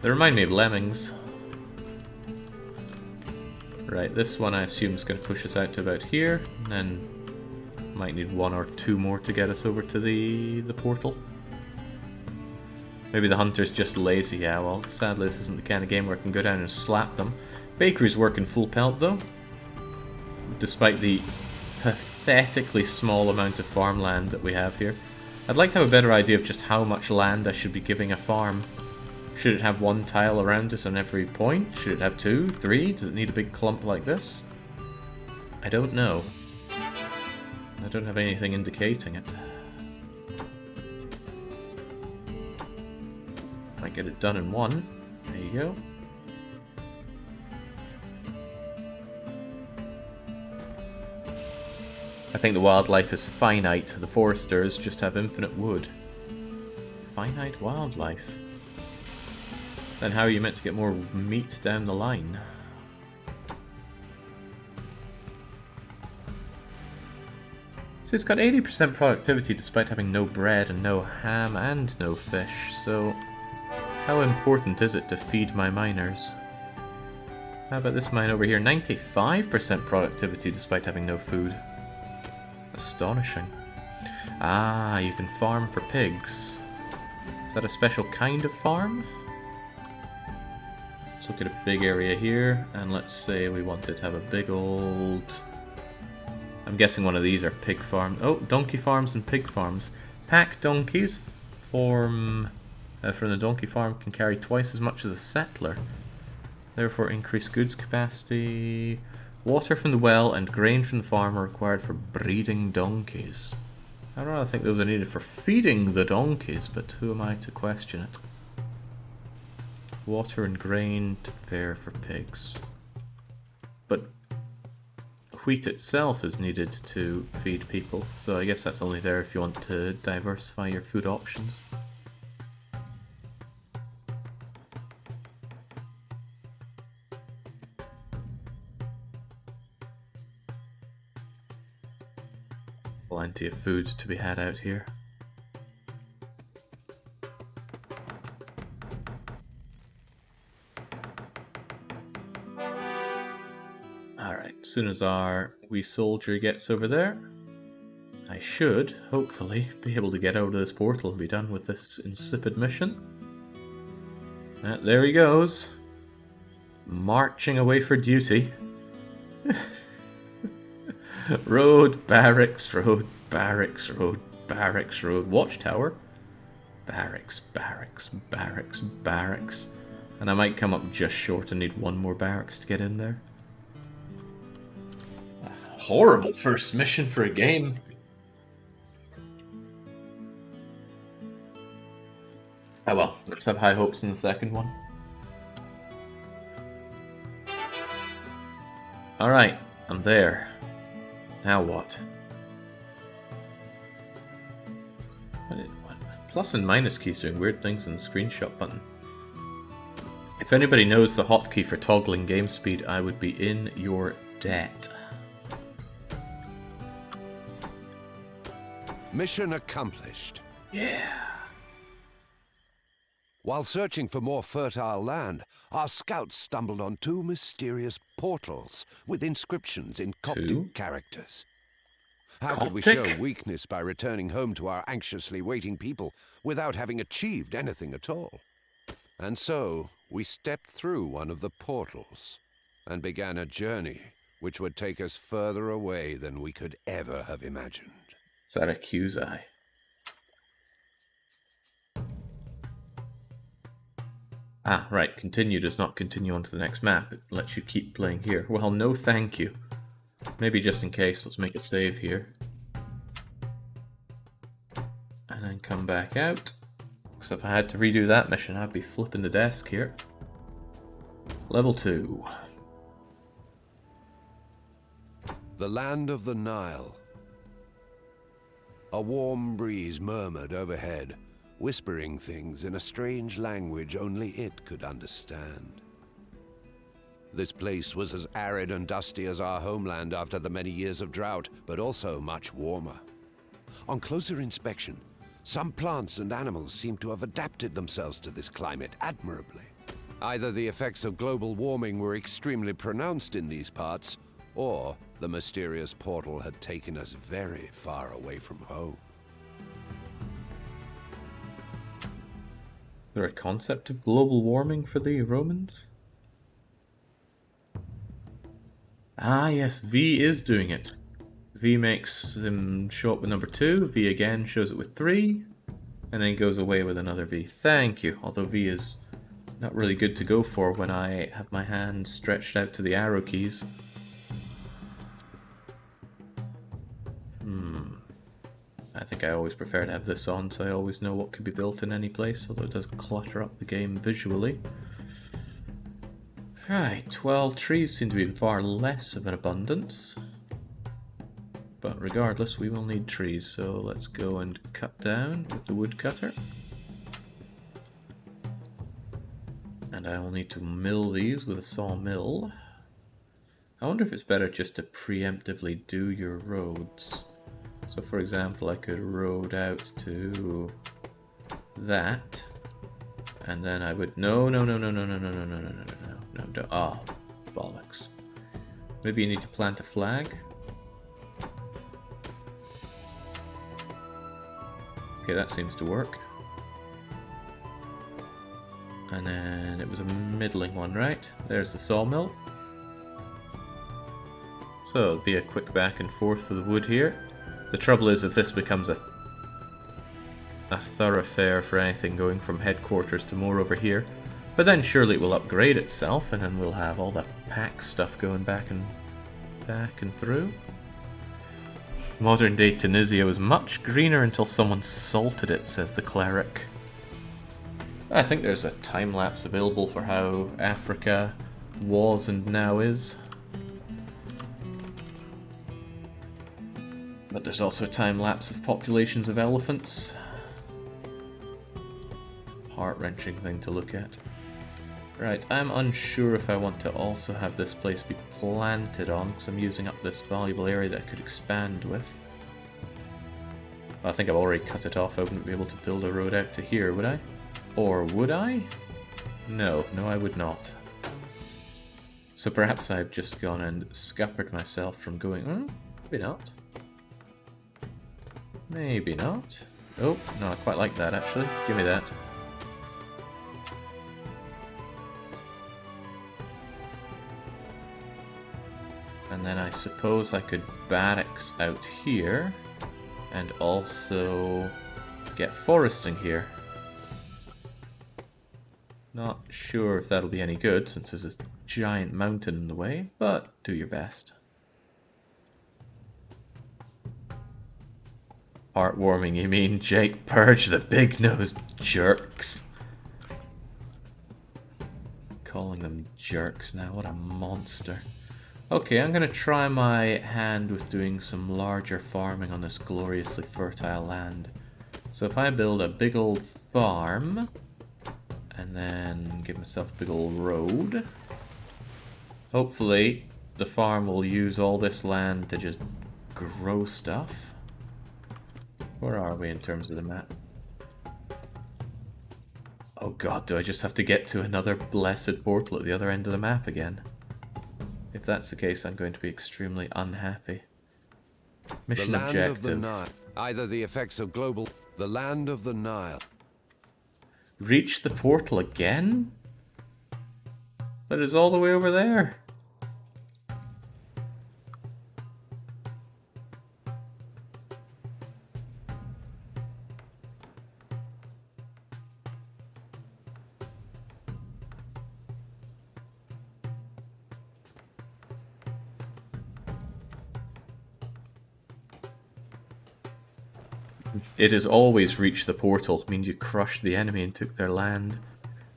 They remind me of lemmings. Right, this one I assume is going to push us out to about here, and then might need 1 or 2 more to get us over to the portal. Maybe the hunter's just lazy. Yeah, well, sadly this isn't the kind of game where I can go down and slap them. Bakery's working full pelt though. Despite the pathetically small amount of farmland that we have here. I'd like to have a better idea of just how much land I should be giving a farm. Should it have one tile around it on every point? Should it have 2, 3? Does it need a big clump like this? I don't know. I don't have anything indicating it. Might get it done in one. There you go. I think the wildlife is finite. The foresters just have infinite wood. Finite wildlife. Then how are you meant to get more meat down the line? So it's got 80% productivity despite having no bread and no ham and no fish, so how important is it to feed my miners? How about this mine over here? 95% productivity despite having no food. Astonishing. Ah, you can farm for pigs. Is that a special kind of farm? Let's look at a big area here, and let's say we wanted to have a big old... I'm guessing one of these are pig farms. Oh, donkey farms and pig farms. Pack donkeys from the donkey farm can carry twice as much as a settler. Therefore, increased goods capacity. Water from the well and grain from the farm are required for breeding donkeys. I don't really think those are needed for feeding the donkeys, but who am I to question it? Water and grain to prepare for pigs. But wheat itself is needed to feed people, so I guess that's only there if you want to diversify your food options. Plenty of food to be had out here. Alright, as soon as our wee soldier gets over there, I should, hopefully, be able to get out of this portal and be done with this insipid mission. There he goes. Marching away for duty. Road, barracks, road, barracks, road, barracks, road. Watchtower. Barracks, barracks, barracks, barracks. And I might come up just short and need one more barracks to get in there. A horrible first mission for a game. Oh well, let's have high hopes in the second one. Alright, I'm there. Now what? Plus and minus keys doing weird things in the screenshot button. If anybody knows the hotkey for toggling game speed, I would be in your debt. Mission accomplished. Yeah. While searching for more fertile land, our scouts stumbled on 2 mysterious portals with inscriptions in Coptic characters. How could we show weakness by returning home to our anxiously waiting people without having achieved anything at all? And so, we stepped through one of the portals and began a journey which would take us further away than we could ever have imagined. Syracuse. Ah, right. Continue does not continue on to the next map. It lets you keep playing here. Well, no thank you. Maybe just in case, let's make a save here. And then come back out. Because if I had to redo that mission, I'd be flipping the desk here. Level 2. The land of the Nile. A warm breeze murmured overhead, whispering things in a strange language only it could understand. This place was as arid and dusty as our homeland after the many years of drought, but also much warmer. On closer inspection, some plants and animals seemed to have adapted themselves to this climate admirably. Either the effects of global warming were extremely pronounced in these parts, or the mysterious portal had taken us very far away from home. Is there a concept of global warming for the Romans? Ah, yes, V is doing it. V makes him show up with number 2. V again shows it with 3. And then goes away with another V. Thank you. Although V is not really good to go for when I have my hand stretched out to the arrow keys. I think I always prefer to have this on, so I always know what could be built in any place, although it does clutter up the game visually. Right, 12 trees seem to be far less of an abundance. But regardless, we will need trees, so let's go and cut down with the woodcutter. And I will need to mill these with a sawmill. I wonder if it's better just to preemptively do your roads. So for example, I could road out to that, and then I would no, don't. Ah, bollocks. Maybe you need to plant a flag. Okay, that seems to work. And then it was a middling one, right? There's the sawmill. So it'll be a quick back and forth for the wood here. The trouble is if this becomes a thoroughfare for anything going from headquarters to more over here, but then surely it will upgrade itself and then we'll have all the pack stuff going back and through. Modern day Tunisia was much greener until someone salted it, says the cleric. I think there's a time lapse available for how Africa was and now is. But there's also a time lapse of populations of elephants. Heart-wrenching thing to look at. Right, I'm unsure if I want to also have this place be planted on, because I'm using up this valuable area that I could expand with. Well, I think I've already cut it off. I wouldn't be able to build a road out to here, would I? Or would I? No, I would not. So perhaps I've just gone and scuppered myself from going, maybe not. Maybe not. Oh, no, I quite like that actually. Give me that. And then I suppose I could barracks out here and also get foresting here. Not sure if that'll be any good since there's this giant mountain in the way, but do your best. Heartwarming, you mean? Jake, purge the big-nosed jerks. Calling them jerks now, what a monster. Okay, I'm gonna try my hand with doing some larger farming on this gloriously fertile land. So if I build a big old farm, and then give myself a big old road, hopefully the farm will use all this land to just grow stuff. Where are we in terms of the map? Oh god, do I just have to get to another blessed portal at the other end of the map again? If that's the case, I'm going to be extremely unhappy. Mission the land objective. Of the Nile. Either the effects of global... The land of the Nile. Reach the portal again? But it's all the way over there. It has always reached the portal. It means you crushed the enemy and took their land.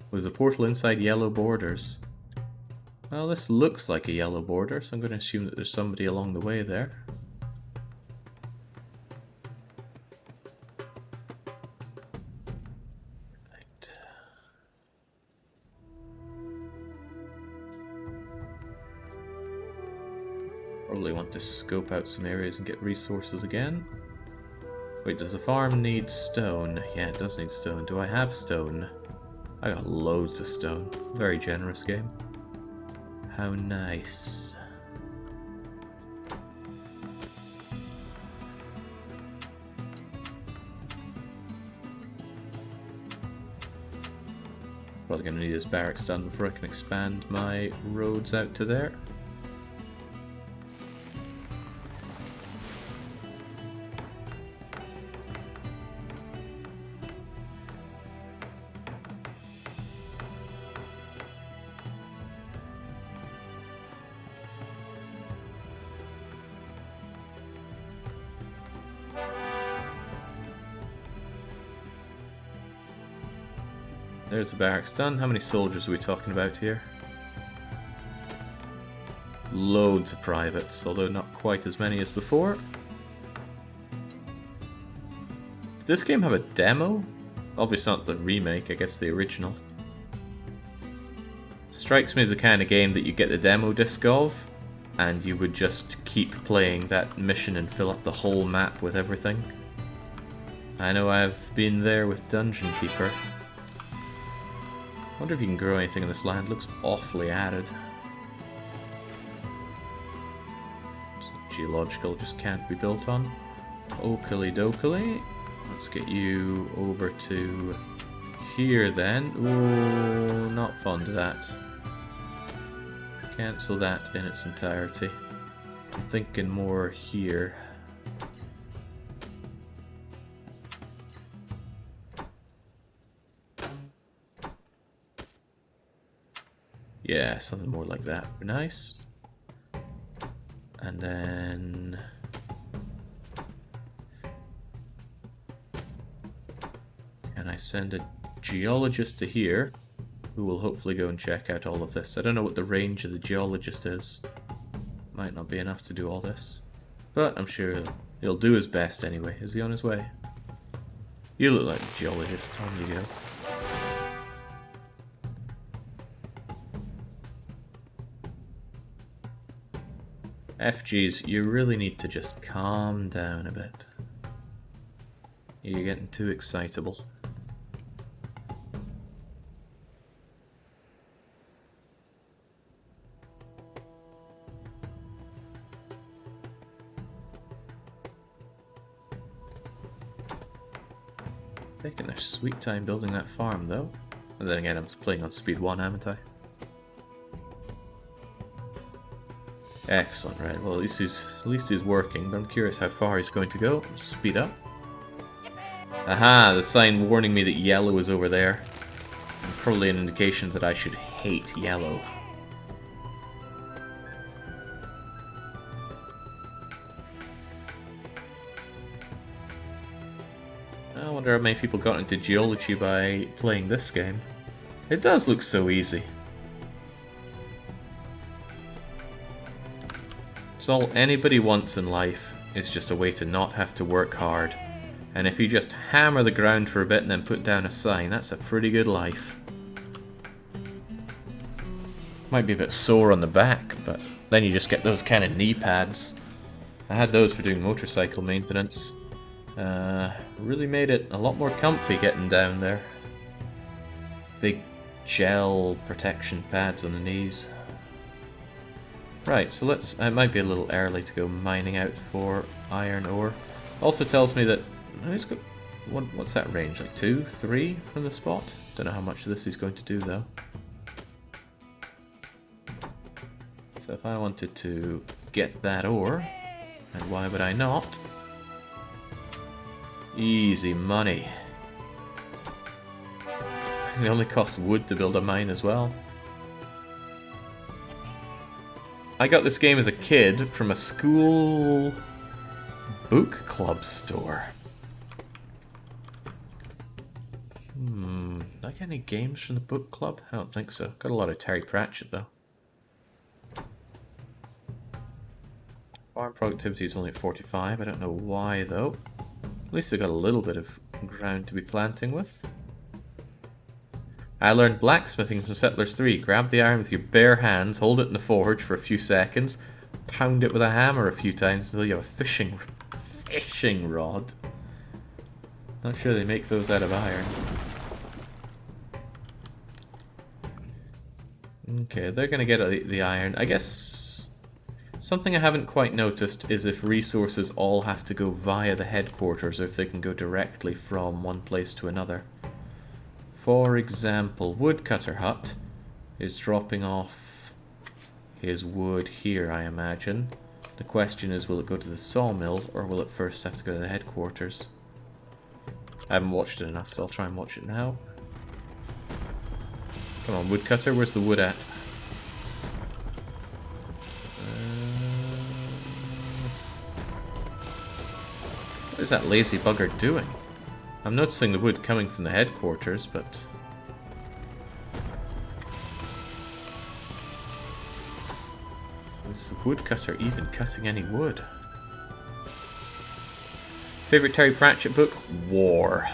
Was the portal inside yellow borders? Well, this looks like a yellow border, so I'm going to assume that there's somebody along the way there. Right. Probably want to scope out some areas and get resources again. Wait, does the farm need stone? Yeah, it does need stone. Do I have stone? I got loads of stone. Very generous game. How nice. Probably gonna need this barracks done before I can expand my roads out to there. there's the barracks done. How many soldiers are we talking about here? Loads of privates, although not quite as many as before. Did this game have a demo? Obviously not the remake, I guess the original. Strikes me as the kind of game that you get the demo disc of, and you would just keep playing that mission and fill up the whole map with everything. I know I've been there with Dungeon Keeper. Wonder if you can grow anything in this land. Looks awfully arid. It's not geological, just can't be built on. Oakley dokily. Let's get you over to here then. Ooh, not fond of that. Cancel that in its entirety. I'm thinking more here. Yeah, something more like that would be nice. And then... can I send a geologist to here, who will hopefully go and check out all of this. I don't know what the range of the geologist is. Might not be enough to do all this. But I'm sure he'll do his best anyway. Is he on his way? You look like a geologist. On you go. FGs, you really need to just calm down a bit. You're getting too excitable. Taking their sweet time building that farm though. And then again, I'm playing on speed 1, haven't I? Excellent, right. Well, at least he's working, but I'm curious how far he's going to go. Speed up. Aha, the sign warning me that yellow is over there. Probably an indication that I should hate yellow. I wonder how many people got into geology by playing this game. It does look so easy. So all anybody wants in life is just a way to not have to work hard. And if you just hammer the ground for a bit and then put down a sign, that's a pretty good life. Might be a bit sore on the back, but then you just get those kind of knee pads. I had those for doing motorcycle maintenance. Really made it a lot more comfy getting down there. Big gel protection pads on the knees. Right, so let's... it might be a little early to go mining out for iron ore. Also tells me that... he's got, what's that range? Like 2, 3 from the spot? Don't know how much of this he's going to do though. So if I wanted to get that ore, and why would I not? Easy money. It only costs wood to build a mine as well. I got this game as a kid from a school book club store. Did I get any games from the book club? I don't think so. Got a lot of Terry Pratchett though. Farm productivity is only at 45. I don't know why though. At least I got a little bit of ground to be planting with. I learned blacksmithing from Settlers 3. Grab the iron with your bare hands, hold it in the forge for a few seconds, pound it with a hammer a few times until you have a fishing rod. Not sure they make those out of iron. Okay, they're gonna get the iron. I guess something I haven't quite noticed is if resources all have to go via the headquarters or if they can go directly from one place to another. For example, Woodcutter Hut is dropping off his wood here, I imagine. The question is, will it go to the sawmill, or will it first have to go to the headquarters? I haven't watched it enough, so I'll try and watch it now. Come on, Woodcutter, where's the wood at? What is that lazy bugger doing? I'm noticing the wood coming from the headquarters, but Is the woodcutter even cutting any wood? Favorite Terry Pratchett book? War.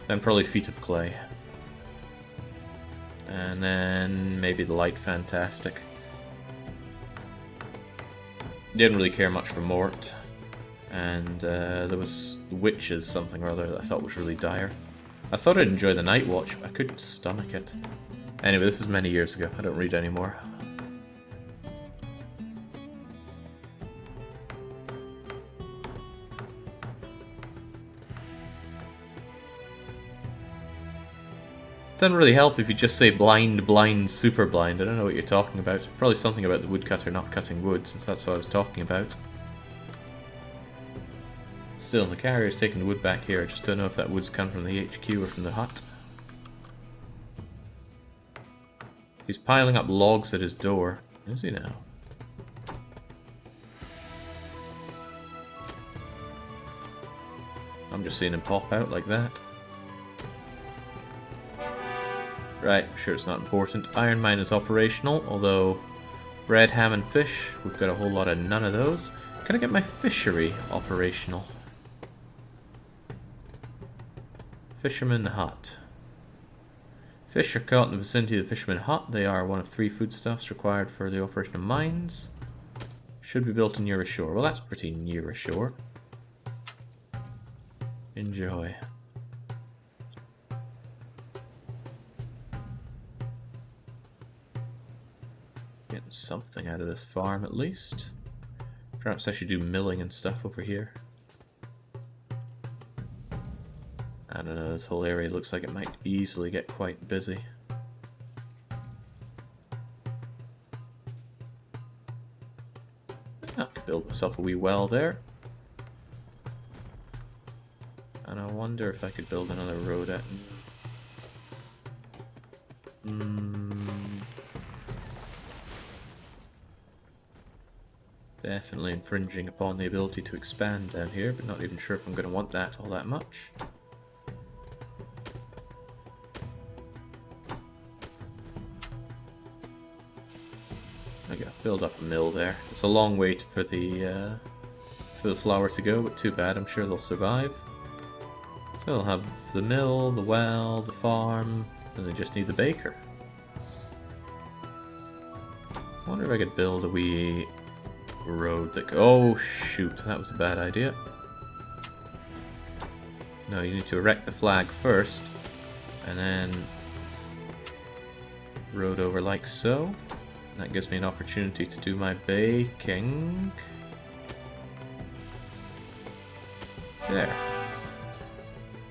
Then probably Feet of Clay. And then maybe The Light Fantastic. Didn't really care much for Mort. And there was Witches something or other that I thought was really dire. I thought I'd enjoy The Night Watch, but I couldn't stomach it. Anyway, this is many years ago. I don't read anymore. Doesn't really help if you just say blind, blind, super blind. I don't know what you're talking about. Probably something about the woodcutter not cutting wood, since that's what I was talking about. Still, the carrier's taking the wood back here. I just don't know if that wood's come from the HQ or from the hut. He's piling up logs at his door. Is he now? I'm just seeing him pop out like that. Right, sure it's not important. Iron mine is operational, although bread, ham and fish, we've got a whole lot of none of those. Can I get my fishery operational? Fisherman hut. Fish are caught in the vicinity of the fisherman hut. They are one of 3 foodstuffs required for the operation of mines. Should be built near a shore. Well, that's pretty near a shore. Enjoy. Getting something out of this farm at least. Perhaps I should do milling and stuff over here. I don't know, this whole area looks like it might easily get quite busy. I could build myself a wee well there. And I wonder if I could build another road at... Definitely infringing upon the ability to expand down here, but not even sure if I'm going to want that all that much. There we go, build up a mill there. It's a long wait for the flour to go, but too bad, I'm sure they'll survive. So they'll have the mill, the well, the farm, and they just need the baker. I wonder if I could build a wee road that... Oh shoot, that was a bad idea. No, you need to erect the flag first, and then road over like so. That gives me an opportunity to do my baking. There.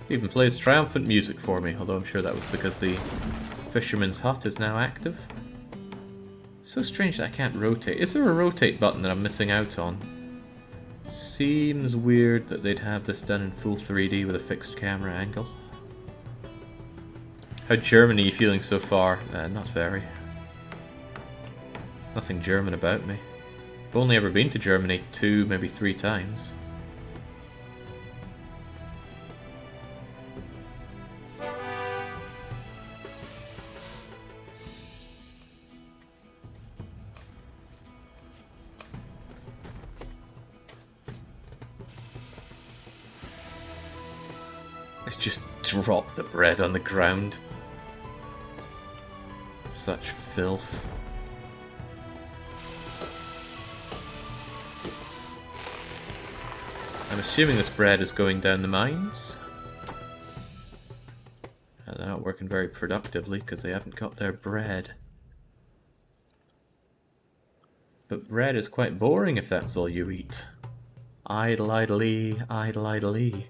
Even plays triumphant music for me, although I'm sure that was because the fisherman's hut is now active. So strange that I can't rotate. Is there a rotate button that I'm missing out on? Seems weird that they'd have this done in full 3D with a fixed camera angle. How German are you feeling so far? Not very. Nothing German about me. I've only ever been to Germany 2, maybe 3 times. Let's just drop the bread on the ground. Such filth. I'm assuming this bread is going down the mines. They're not working very productively because they haven't got their bread. But bread is quite boring if that's all you eat. Idle, idly, idle, idly.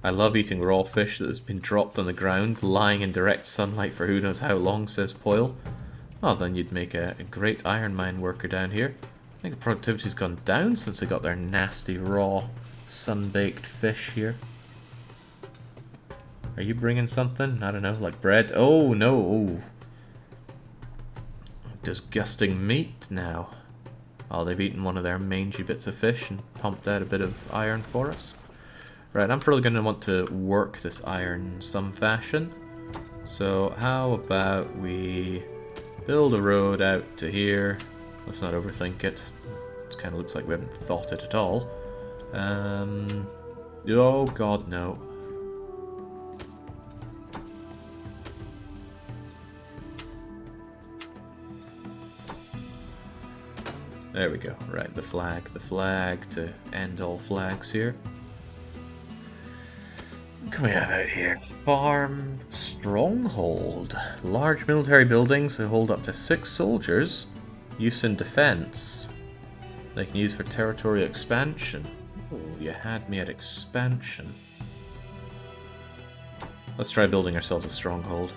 I love eating raw fish that has been dropped on the ground, lying in direct sunlight for who knows how long, says Poyle. Well, then you'd make a great iron mine worker down here. I think the productivity's gone down since they got their nasty, raw, sun-baked fish here. Are you bringing something? I don't know, like bread? Oh, no! Ooh. Disgusting meat now. Oh, they've eaten one of their mangy bits of fish and pumped out a bit of iron for us. Right, I'm probably going to want to work this iron in some fashion. So how about we build a road out to here. Let's not overthink it. It kind of looks like we haven't thought it at all. Oh god, no. There we go. Right, the flag to end all flags here. What can we have out here? Farm stronghold. Large military buildings that hold up to 6 soldiers. Use in defense. They can use for territorial expansion. Oh, you had me at expansion. Let's try building ourselves a stronghold.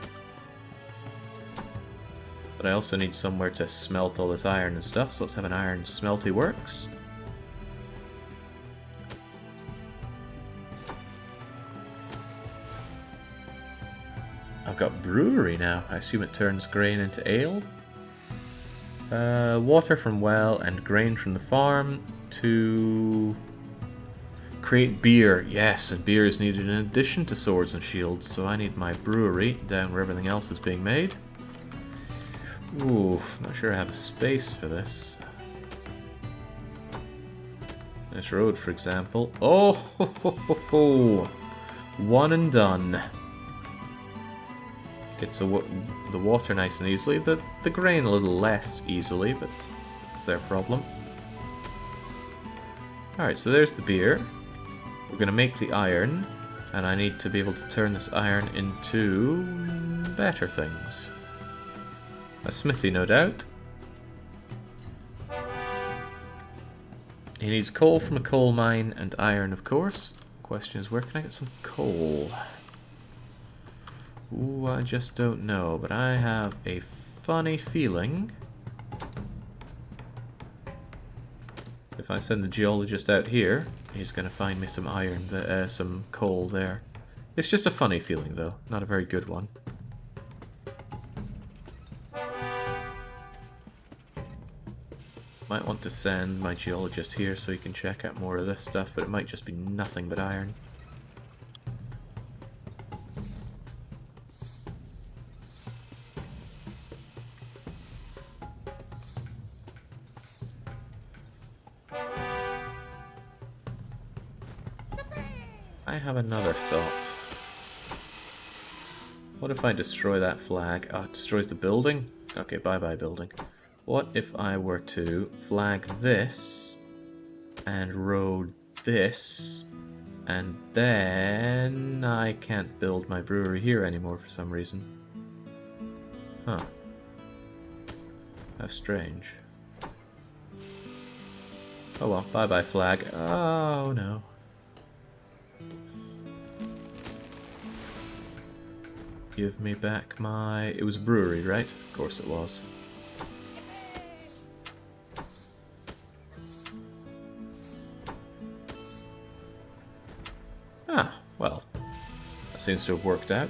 But I also need somewhere to smelt all this iron and stuff, so let's have an iron smelty works. I've got brewery now. I assume it turns grain into ale. Water from well and grain from the farm to create beer. Yes, and beer is needed in addition to swords and shields, so I need my brewery down where everything else is being made. Oof, not sure I have a space for this. This road, for example. Oh, ho, ho, ho, ho. One and done. Gets the water nice and easily. The grain a little less easily, but it's their problem. Alright, so there's the beer. We're going to make the iron, and I need to be able to turn this iron into better things. A smithy, no doubt. He needs coal from a coal mine and iron, of course. Question is, where can I get some coal? Ooh, I just don't know, but I have a funny feeling if I send the geologist out here, he's going to find me some iron, some coal there. It's just a funny feeling, though, not a very good one. Might want to send my geologist here so he can check out more of this stuff, but it might just be nothing but iron. I have another thought. What if I destroy that flag? Oh, it destroys the building? Okay, bye-bye building. What if I were to flag this and road this, and then I can't build my brewery here anymore for some reason? Huh. How strange. Oh well, bye-bye flag. Oh no. Give me back my... It was a brewery, right? Of course it was. Ah, well. That seems to have worked out.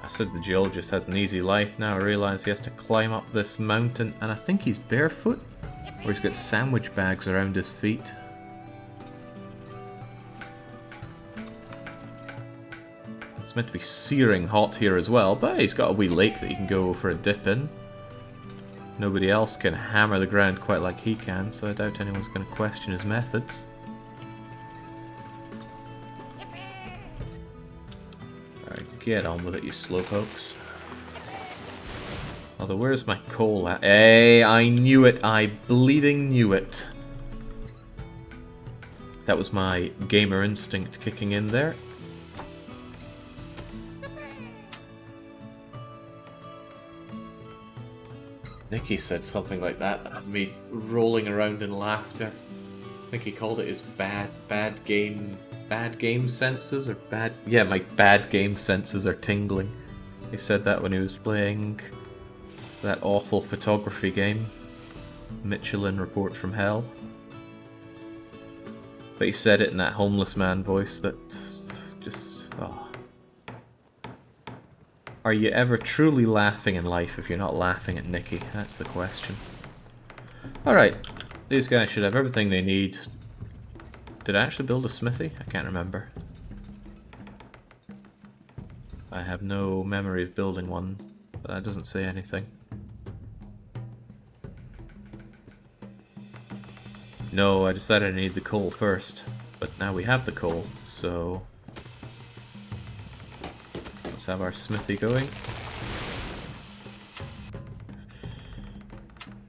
I said the geologist has an easy life. Now I realise he has to climb up this mountain, and I think he's barefoot, or he's got sandwich bags around his feet. It's meant to be searing hot here as well, but he's got a wee lake that you can go for a dip in. Nobody else can hammer the ground quite like he can, so I doubt anyone's going to question his methods. Get on with it, you slowpokes. Although, where's my coal at? Hey, I knew it. I bleeding knew it. That was my gamer instinct kicking in there. Nicky said something like that, me rolling around in laughter. I think he called it his bad game senses, or bad... Yeah, my bad game senses are tingling. He said that when he was playing that awful photography game, Michelin Report from Hell. But he said it in that homeless man voice that just... Oh. Are you ever truly laughing in life if you're not laughing at Nikki? That's the question. Alright, these guys should have everything they need. Did I actually build a smithy? I can't remember. I have no memory of building one, but that doesn't say anything. No, I decided I need the coal first, but now we have the coal, so let's have our smithy going.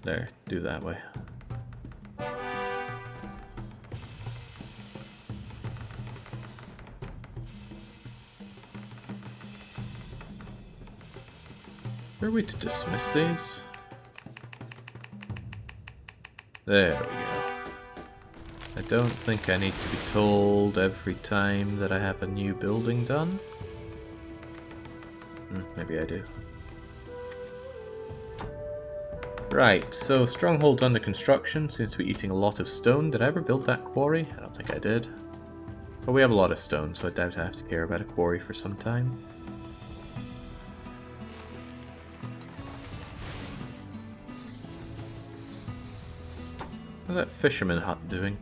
There, do that way. Are we to dismiss these? There we go. I don't think I need to be told every time that I have a new building done. Maybe I do. Right, so stronghold's under construction, seems to be eating a lot of stone. Did I ever build that quarry? I don't think I did. But we have a lot of stone, so I doubt I have to care about a quarry for some time. How's that fisherman hut doing?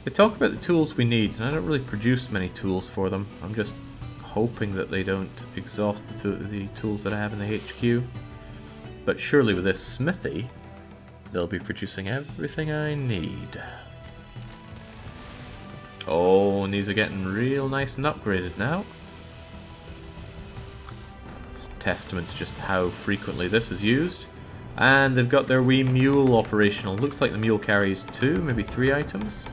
They talk about the tools we need, and I don't really produce many tools for them. I'm just hoping that they don't exhaust the tools that I have in the HQ. But surely with this smithy, they'll be producing everything I need. Oh, and these are getting real nice and upgraded now. It's a testament to just how frequently this is used. And they've got their wee mule operational. Looks like the mule carries 2, maybe 3 items.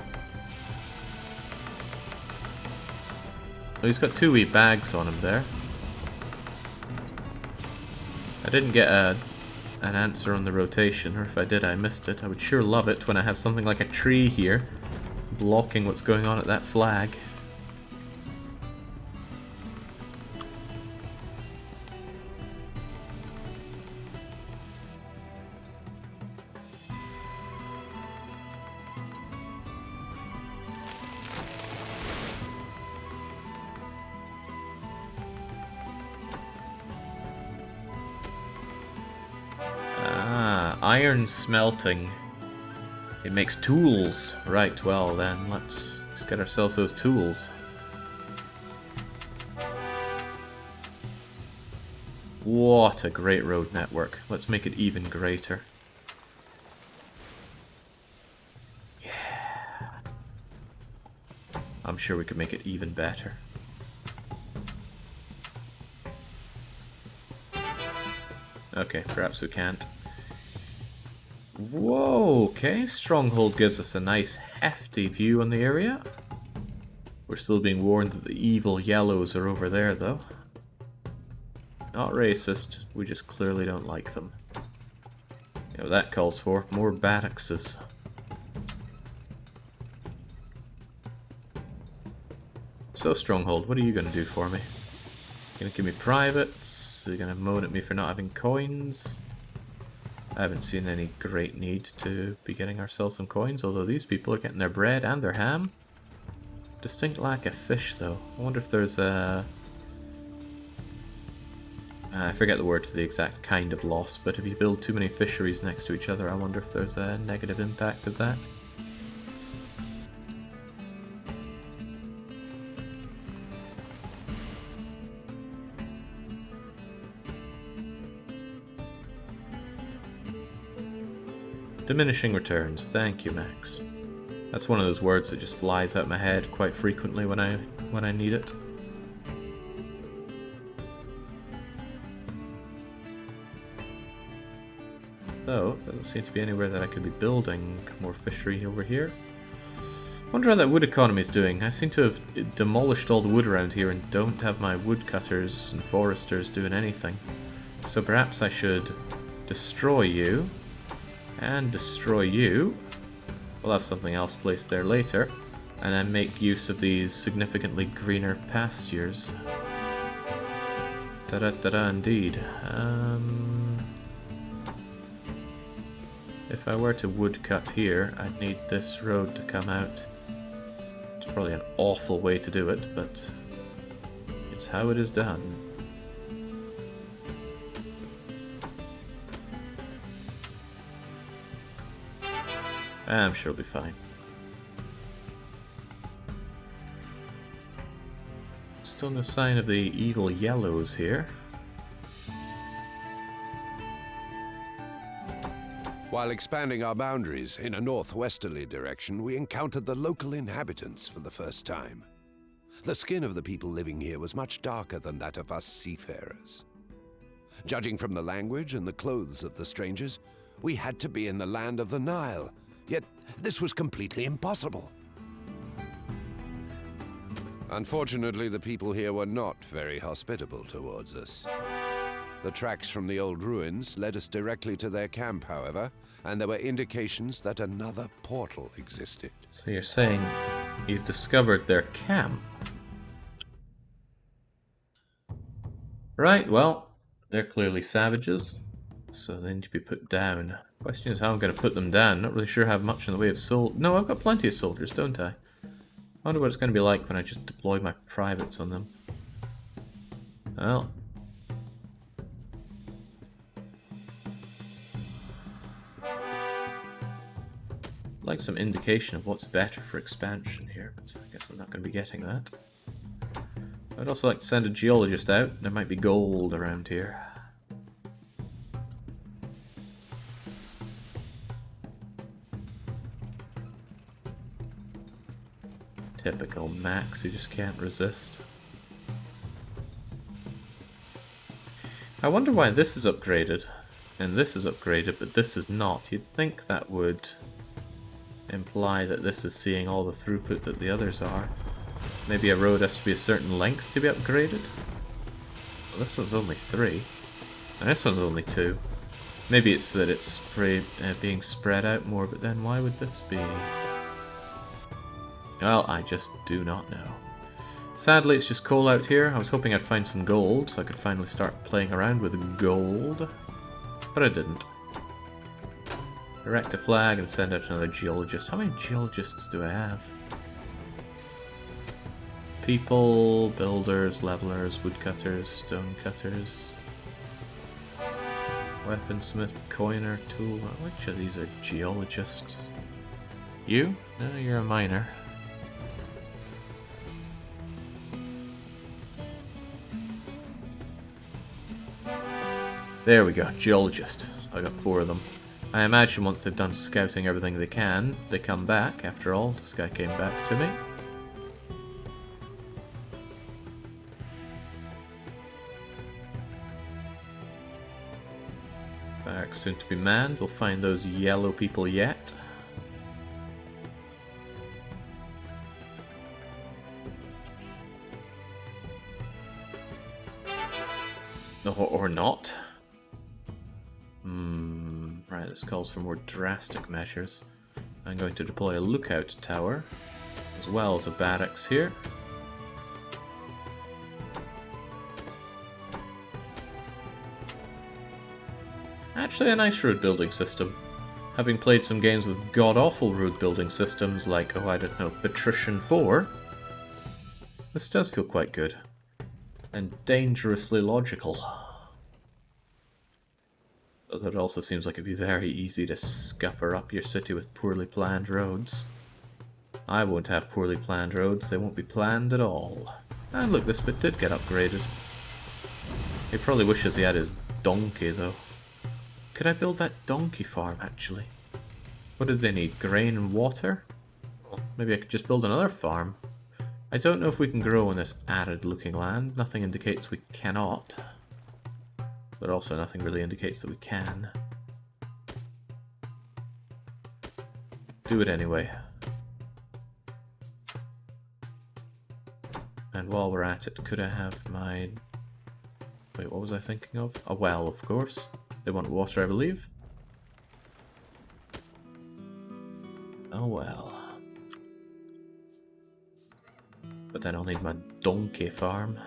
Oh, he's got 2 wee bags on him there. I didn't get an answer on the rotation, or if I did I missed it. I would sure love it when I have something like a tree here blocking what's going on at that flag. Iron smelting. It makes tools. Right, well then, let's get ourselves those tools. What a great road network. Let's make it even greater. Yeah. I'm sure we could make it even better. Okay, perhaps we can't. Whoa, okay. Stronghold gives us a nice hefty view on the area. We're still being warned that the evil yellows are over there, though. Not racist, we just clearly don't like them. You know what that calls for? More barrackses. So, Stronghold, what are you going to do for me? Going to give me privates? Are you going to moan at me for not having coins? I haven't seen any great need to be getting ourselves some coins, although these people are getting their bread and their ham. Distinct lack of fish, though. I wonder if there's a... I forget the word for the exact kind of loss, but if you build too many fisheries next to each other, I wonder if there's a negative impact of that. Diminishing returns. Thank you, Max. That's one of those words that just flies out my head quite frequently when I need it. So, there doesn't seem to be anywhere that I could be building more fishery over here. Wonder how that wood economy is doing. I seem to have demolished all the wood around here and don't have my woodcutters and foresters doing anything. So perhaps I should destroy you. And destroy you. We'll have something else placed there later. And then make use of these significantly greener pastures. Da-da-da-da, indeed. If I were to woodcut here, I'd need this road to come out Probably an awful way to do it, but it's how it is done. I'm sure it'll be fine. Still no sign of the evil yellows here. While expanding our boundaries in a northwesterly direction, we encountered the local inhabitants for the first time. The skin of the people living here was much darker than that of us seafarers. Judging from the language and the clothes of the strangers, we had to be in the land of the Nile, yet this was completely impossible. Unfortunately, the people here were not very hospitable towards us. The tracks from the old ruins led us directly to their camp, however, and there were indications that another portal existed. So you're saying you've discovered their camp? Right, well, they're clearly savages, so they need to be put down. Question is how I'm going to put them down. Not really sure I have much in the way of No, I've got plenty of soldiers, don't I? I wonder what it's going to be like when I just deploy my privates on them. Well... I'd like some indication of what's better for expansion here, but I guess I'm not going to be getting that. I'd also like to send a geologist out. There might be gold around here. Typical Max who just can't resist. I wonder why this is upgraded and this is upgraded but this is not. You'd think that would imply that this is seeing all the throughput that the others are. Maybe a road has to be a certain length to be upgraded? Well, this one's only 3. And this one's only 2. Maybe it's that it's being spread out more, but then why would this be? Well, I just do not know. Sadly, it's just coal out here. I was hoping I'd find some gold, so I could finally start playing around with gold. But I didn't. Erect a flag and send out another geologist. How many geologists do I have? People, builders, levelers, woodcutters, stonecutters, weaponsmith, coiner, tool. Which of these are geologists? You? No, you're a miner. There we go, geologist. I got 4 of them. I imagine once they've done scouting everything they can, they come back. After all, this guy came back to me. Barracks soon to be manned. We'll find those yellow people yet. Or not. Right, this calls for more drastic measures. I'm going to deploy a lookout tower, as well as a barracks here. Actually, a nice road building system. Having played some games with god-awful road building systems like, oh I don't know, Patrician 4, this does feel quite good. And dangerously logical. Although it also seems like it'd be very easy to scupper up your city with poorly planned roads. I won't have poorly planned roads, they won't be planned at all. And look, this bit did get upgraded. He probably wishes he had his donkey though. Could I build that donkey farm actually? What did they need? Grain and water? Well, maybe I could just build another farm. I don't know if we can grow in this arid looking land. Nothing indicates we cannot. But also nothing really indicates that we can. Do it anyway. And while we're at it, could I have my... Wait, what was I thinking of? A well, of course. They want water, I believe. Oh well. But then I'll need my donkey farm.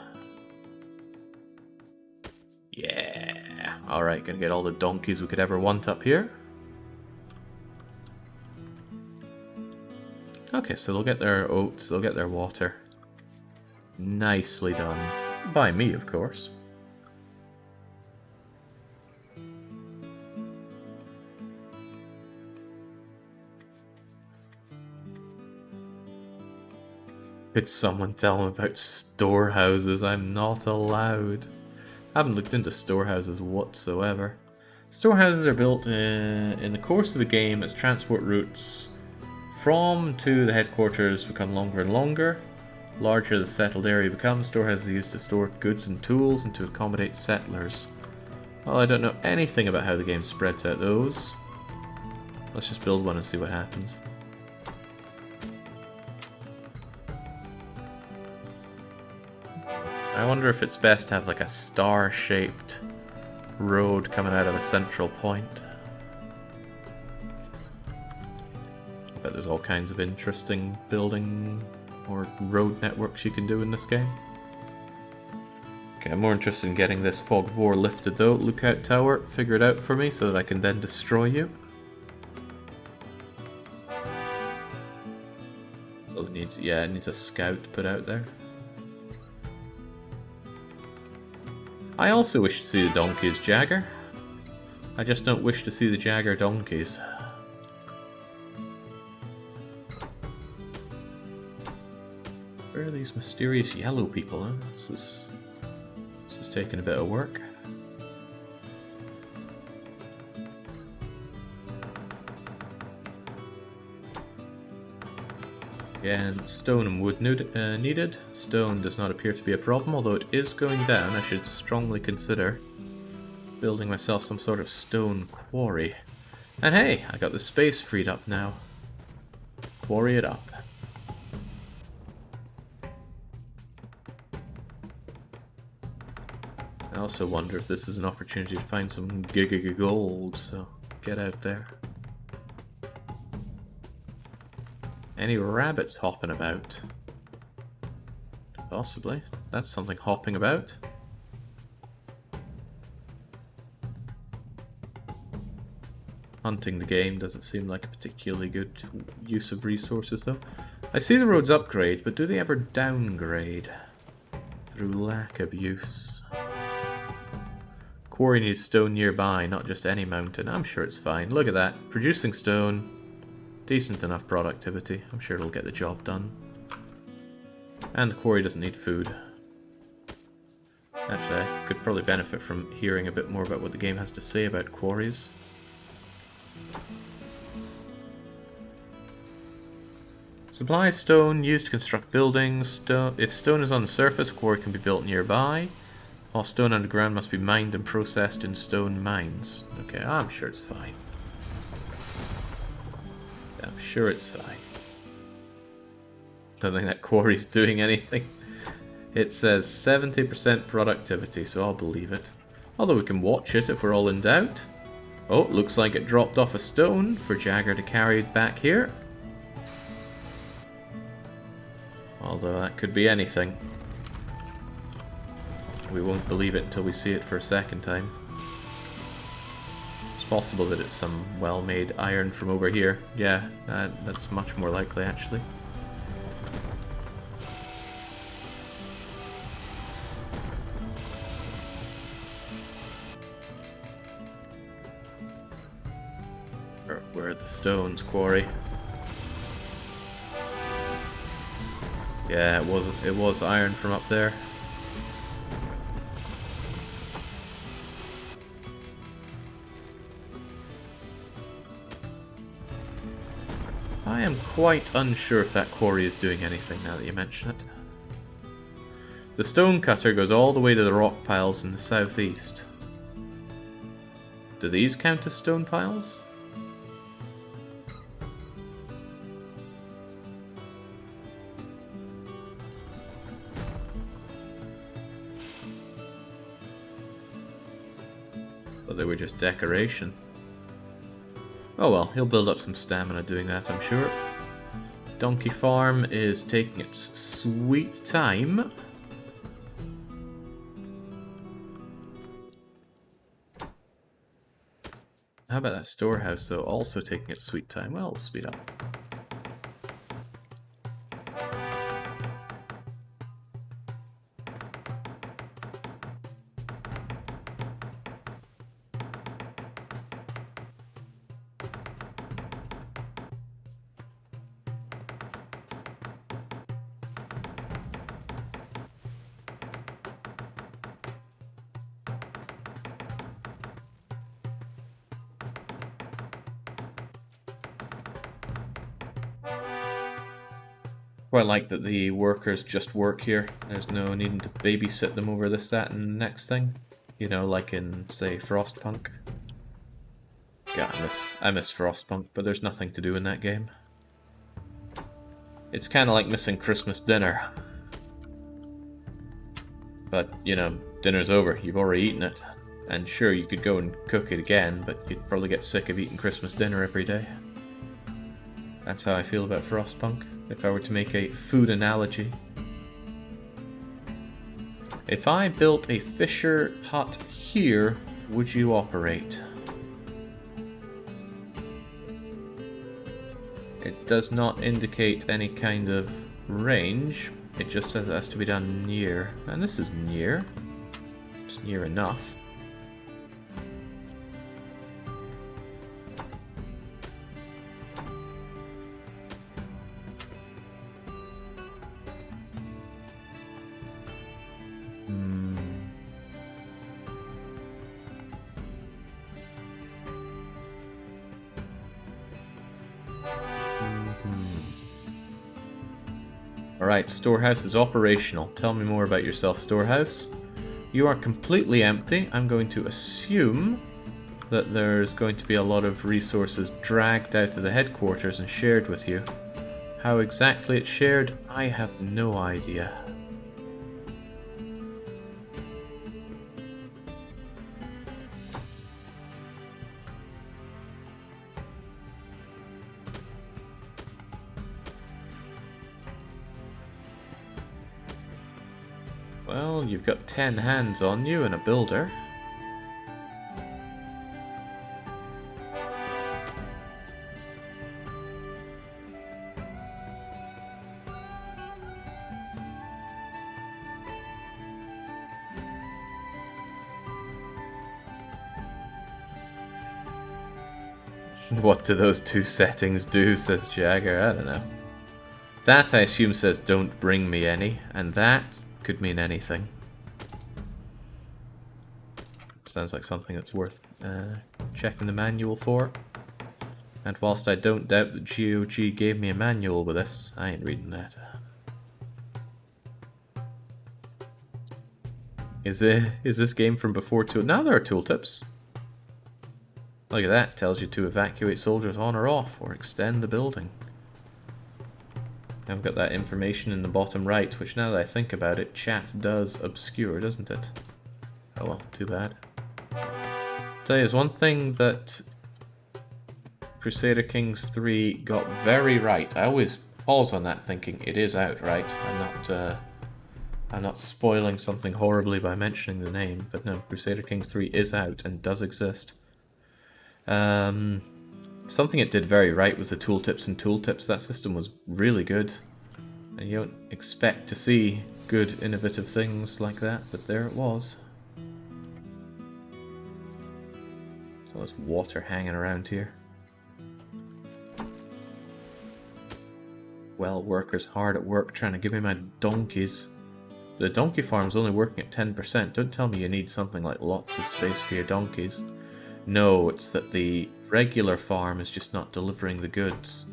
Yeah. Alright, gonna get all the donkeys we could ever want up here. Okay, so they'll get their oats, they'll get their water. Nicely done. By me, of course. Could someone tell them about storehouses? I'm not allowed. I haven't looked into storehouses whatsoever. Storehouses are built in the course of the game as transport routes from to the headquarters become longer and longer. Larger the settled area becomes, storehouses are used to store goods and tools and to accommodate settlers. Well, I don't know anything about how the game spreads out those. Let's just build one and see what happens. I wonder if it's best to have like a star-shaped road coming out of a central point. I bet there's all kinds of interesting building or road networks you can do in this game. Okay, I'm more interested in getting this fog of war lifted though. Lookout tower, figure it out for me so that I can then destroy you. Oh, it needs a scout put out there. I also wish to see the donkeys, Jagger. I just don't wish to see the Jagger donkeys. Where are these mysterious yellow people, huh? This is taking a bit of work. Again, stone and wood needed. Stone does not appear to be a problem, although it is going down. I should strongly consider building myself some sort of stone quarry. And hey, I got the space freed up now. Quarry it up. I also wonder if this is an opportunity to find some gold, so get out there. Any rabbits hopping about? Possibly. That's something hopping about. Hunting the game doesn't seem like a particularly good use of resources though. I see the roads upgrade, but do they ever downgrade? Through lack of use. Quarry needs stone nearby, not just any mountain. I'm sure it's fine. Look at that. Producing stone. Decent enough productivity. I'm sure it'll get the job done. And the quarry doesn't need food. Actually, I could probably benefit from hearing a bit more about what the game has to say about quarries. Supply stone used to construct buildings. If stone is on the surface, quarry can be built nearby. All stone underground must be mined and processed in stone mines. Okay, I'm sure it's fine. I'm sure it's fine. Don't think that quarry's doing anything. It says 70% productivity, so I'll believe it. Although we can watch it if we're all in doubt. Oh, looks like it dropped off a stone for Jagger to carry back here. Although that could be anything. We won't believe it until we see it for a second time. It's possible that it's some well-made iron from over here. Yeah, that's much more likely actually. Where are the stones, quarry? Yeah, it was iron from up there. I am quite unsure if that quarry is doing anything now that you mention it. The stone cutter goes all the way to the rock piles in the southeast. Do these count as stone piles? But they were just decoration. Oh well, he'll build up some stamina doing that, I'm sure. Donkey Farm is taking its sweet time. How about that storehouse, though, also taking its sweet time? Well, we'll speed up. Quite like that the workers just work here. There's no needing to babysit them over this, that, and the next thing. You know, like in, say, Frostpunk. God, I miss Frostpunk, but there's nothing to do in that game. It's kind of like missing Christmas dinner. But, you know, dinner's over. You've already eaten it. And sure, you could go and cook it again, but you'd probably get sick of eating Christmas dinner every day. That's how I feel about Frostpunk, if I were to make a food analogy. If I built a fisher hut here, would you operate? It does not indicate any kind of range. It just says it has to be done near. And this is near. It's near enough. Alright, Storehouse is operational. Tell me more about yourself, Storehouse. You are completely empty. I'm going to assume that there's going to be a lot of resources dragged out of the headquarters and shared with you. How exactly it's shared, I have no idea. Well, you've got 10 hands on you and a builder. What do those two settings do, says Jagger? I don't know. That, I assume, says don't bring me any, and that could mean anything. Sounds like something that's worth checking the manual for. And whilst I don't doubt that GOG gave me a manual with this, I ain't reading that. Is this game from before tool? Now there are tooltips. Look at that, tells you to evacuate soldiers on or off, or extend the building. I've got that information in the bottom right, which now that I think about it, chat does obscure, doesn't it? Oh well, too bad. Tell you, there's one thing that Crusader Kings 3 got very right. I always pause on that thinking it is out, right? I'm not spoiling something horribly by mentioning the name, but no, Crusader Kings 3 is out and does exist. Something it did very right was the tooltips and tooltips. That system was really good. And you don't expect to see good, innovative things like that, but there it was. So there's water hanging around here. Well, workers hard at work trying to give me my donkeys. The donkey farm's only working at 10%. Don't tell me you need something like lots of space for your donkeys. No, it's that the regular farm is just not delivering the goods.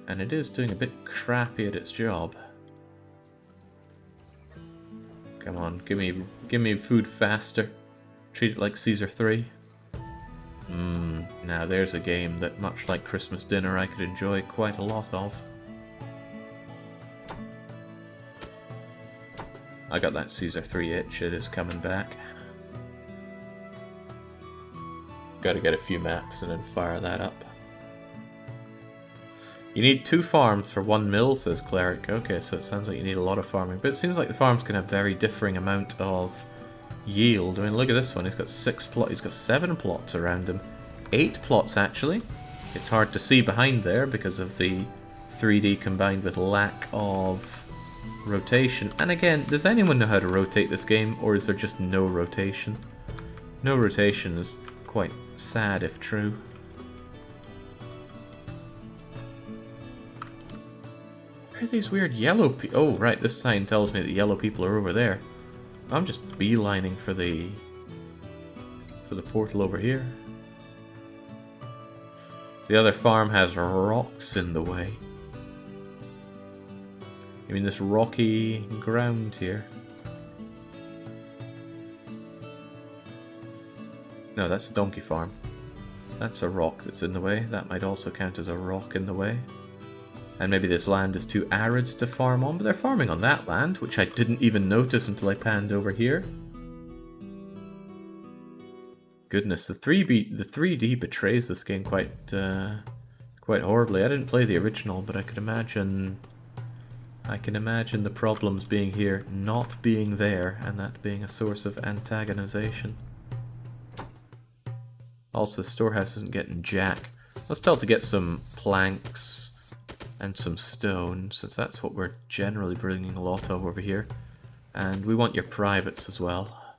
And it is doing a bit crappy at its job. Come on, give me food faster. Treat it like Caesar 3. Now there's a game that, much like Christmas dinner, I could enjoy quite a lot of. I got that Caesar 3 itch, it is coming back. Gotta get a few maps and then fire that up. You need 2 farms for 1 mill, says Cleric. Okay, so it sounds like you need a lot of farming. But it seems like the farms can have very differing amount of yield. I mean, look at this one. He's got 6 plots. He's got 7 plots around him. 8 plots, actually. It's hard to see behind there because of the 3D combined with lack of rotation. And again, does anyone know how to rotate this game, or is there just no rotation? No rotation is quite sad if true. Where are these weird yellow people? Oh, right, this sign tells me that yellow people are over there. I'm just beelining for the portal over here. The other farm has rocks in the way. You mean this rocky ground here? No, that's a donkey farm. That's a rock that's in the way. That might also count as a rock in the way. And maybe this land is too arid to farm on, but they're farming on that land, which I didn't even notice until I panned over here. Goodness, the 3D betrays this game quite horribly. I didn't play the original, but I can imagine the problems being here not being there, and that being a source of antagonization. Also, the storehouse isn't getting jack. Let's tell it to get some planks and some stone, since that's what we're generally bringing a lot of over here. And we want your privates as well.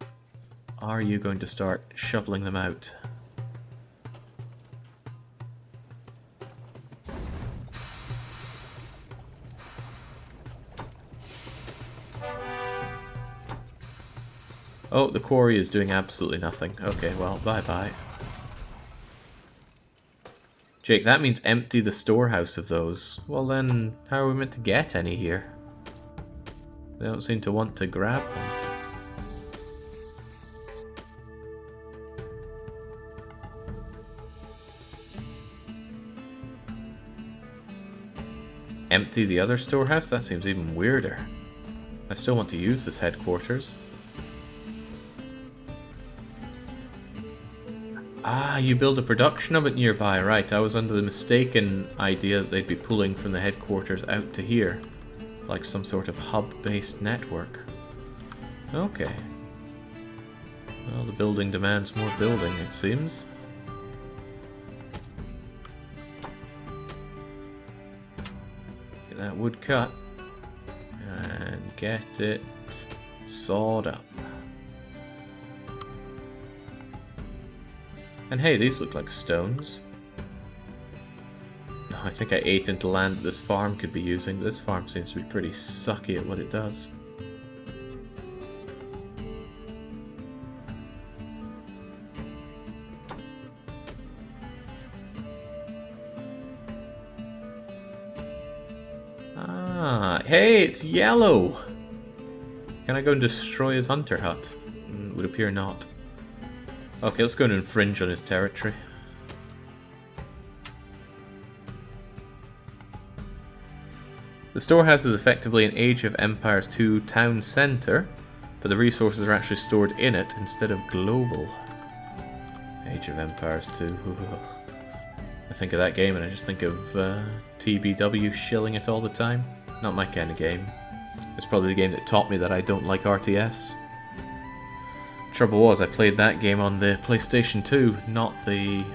Are you going to start shoveling them out? Oh, the quarry is doing absolutely nothing. Okay, well, bye-bye. Jake, that means empty the storehouse of those. Well then, how are we meant to get any here? They don't seem to want to grab them. Empty the other storehouse? That seems even weirder. I still want to use this headquarters. Ah, you build a production of it nearby, right. I was under the mistaken idea that they'd be pulling from the headquarters out to here. Like some sort of hub-based network. Okay. Well, the building demands more building, it seems. Get that wood cut. And get it sawed up. And hey, these look like stones. I think I ate into land that this farm could be using. This farm seems to be pretty sucky at what it does. Ah, hey, it's yellow! Can I go and destroy his hunter hut? Would appear not. Okay, let's go and infringe on his territory. The storehouse is effectively an Age of Empires 2 town centre, but the resources are actually stored in it instead of global. Age of Empires 2. I think of that game and I just think of TBW shilling it all the time. Not my kind of game. It's probably the game that taught me that I don't like RTS. Trouble was, I played that game on the PlayStation 2, not the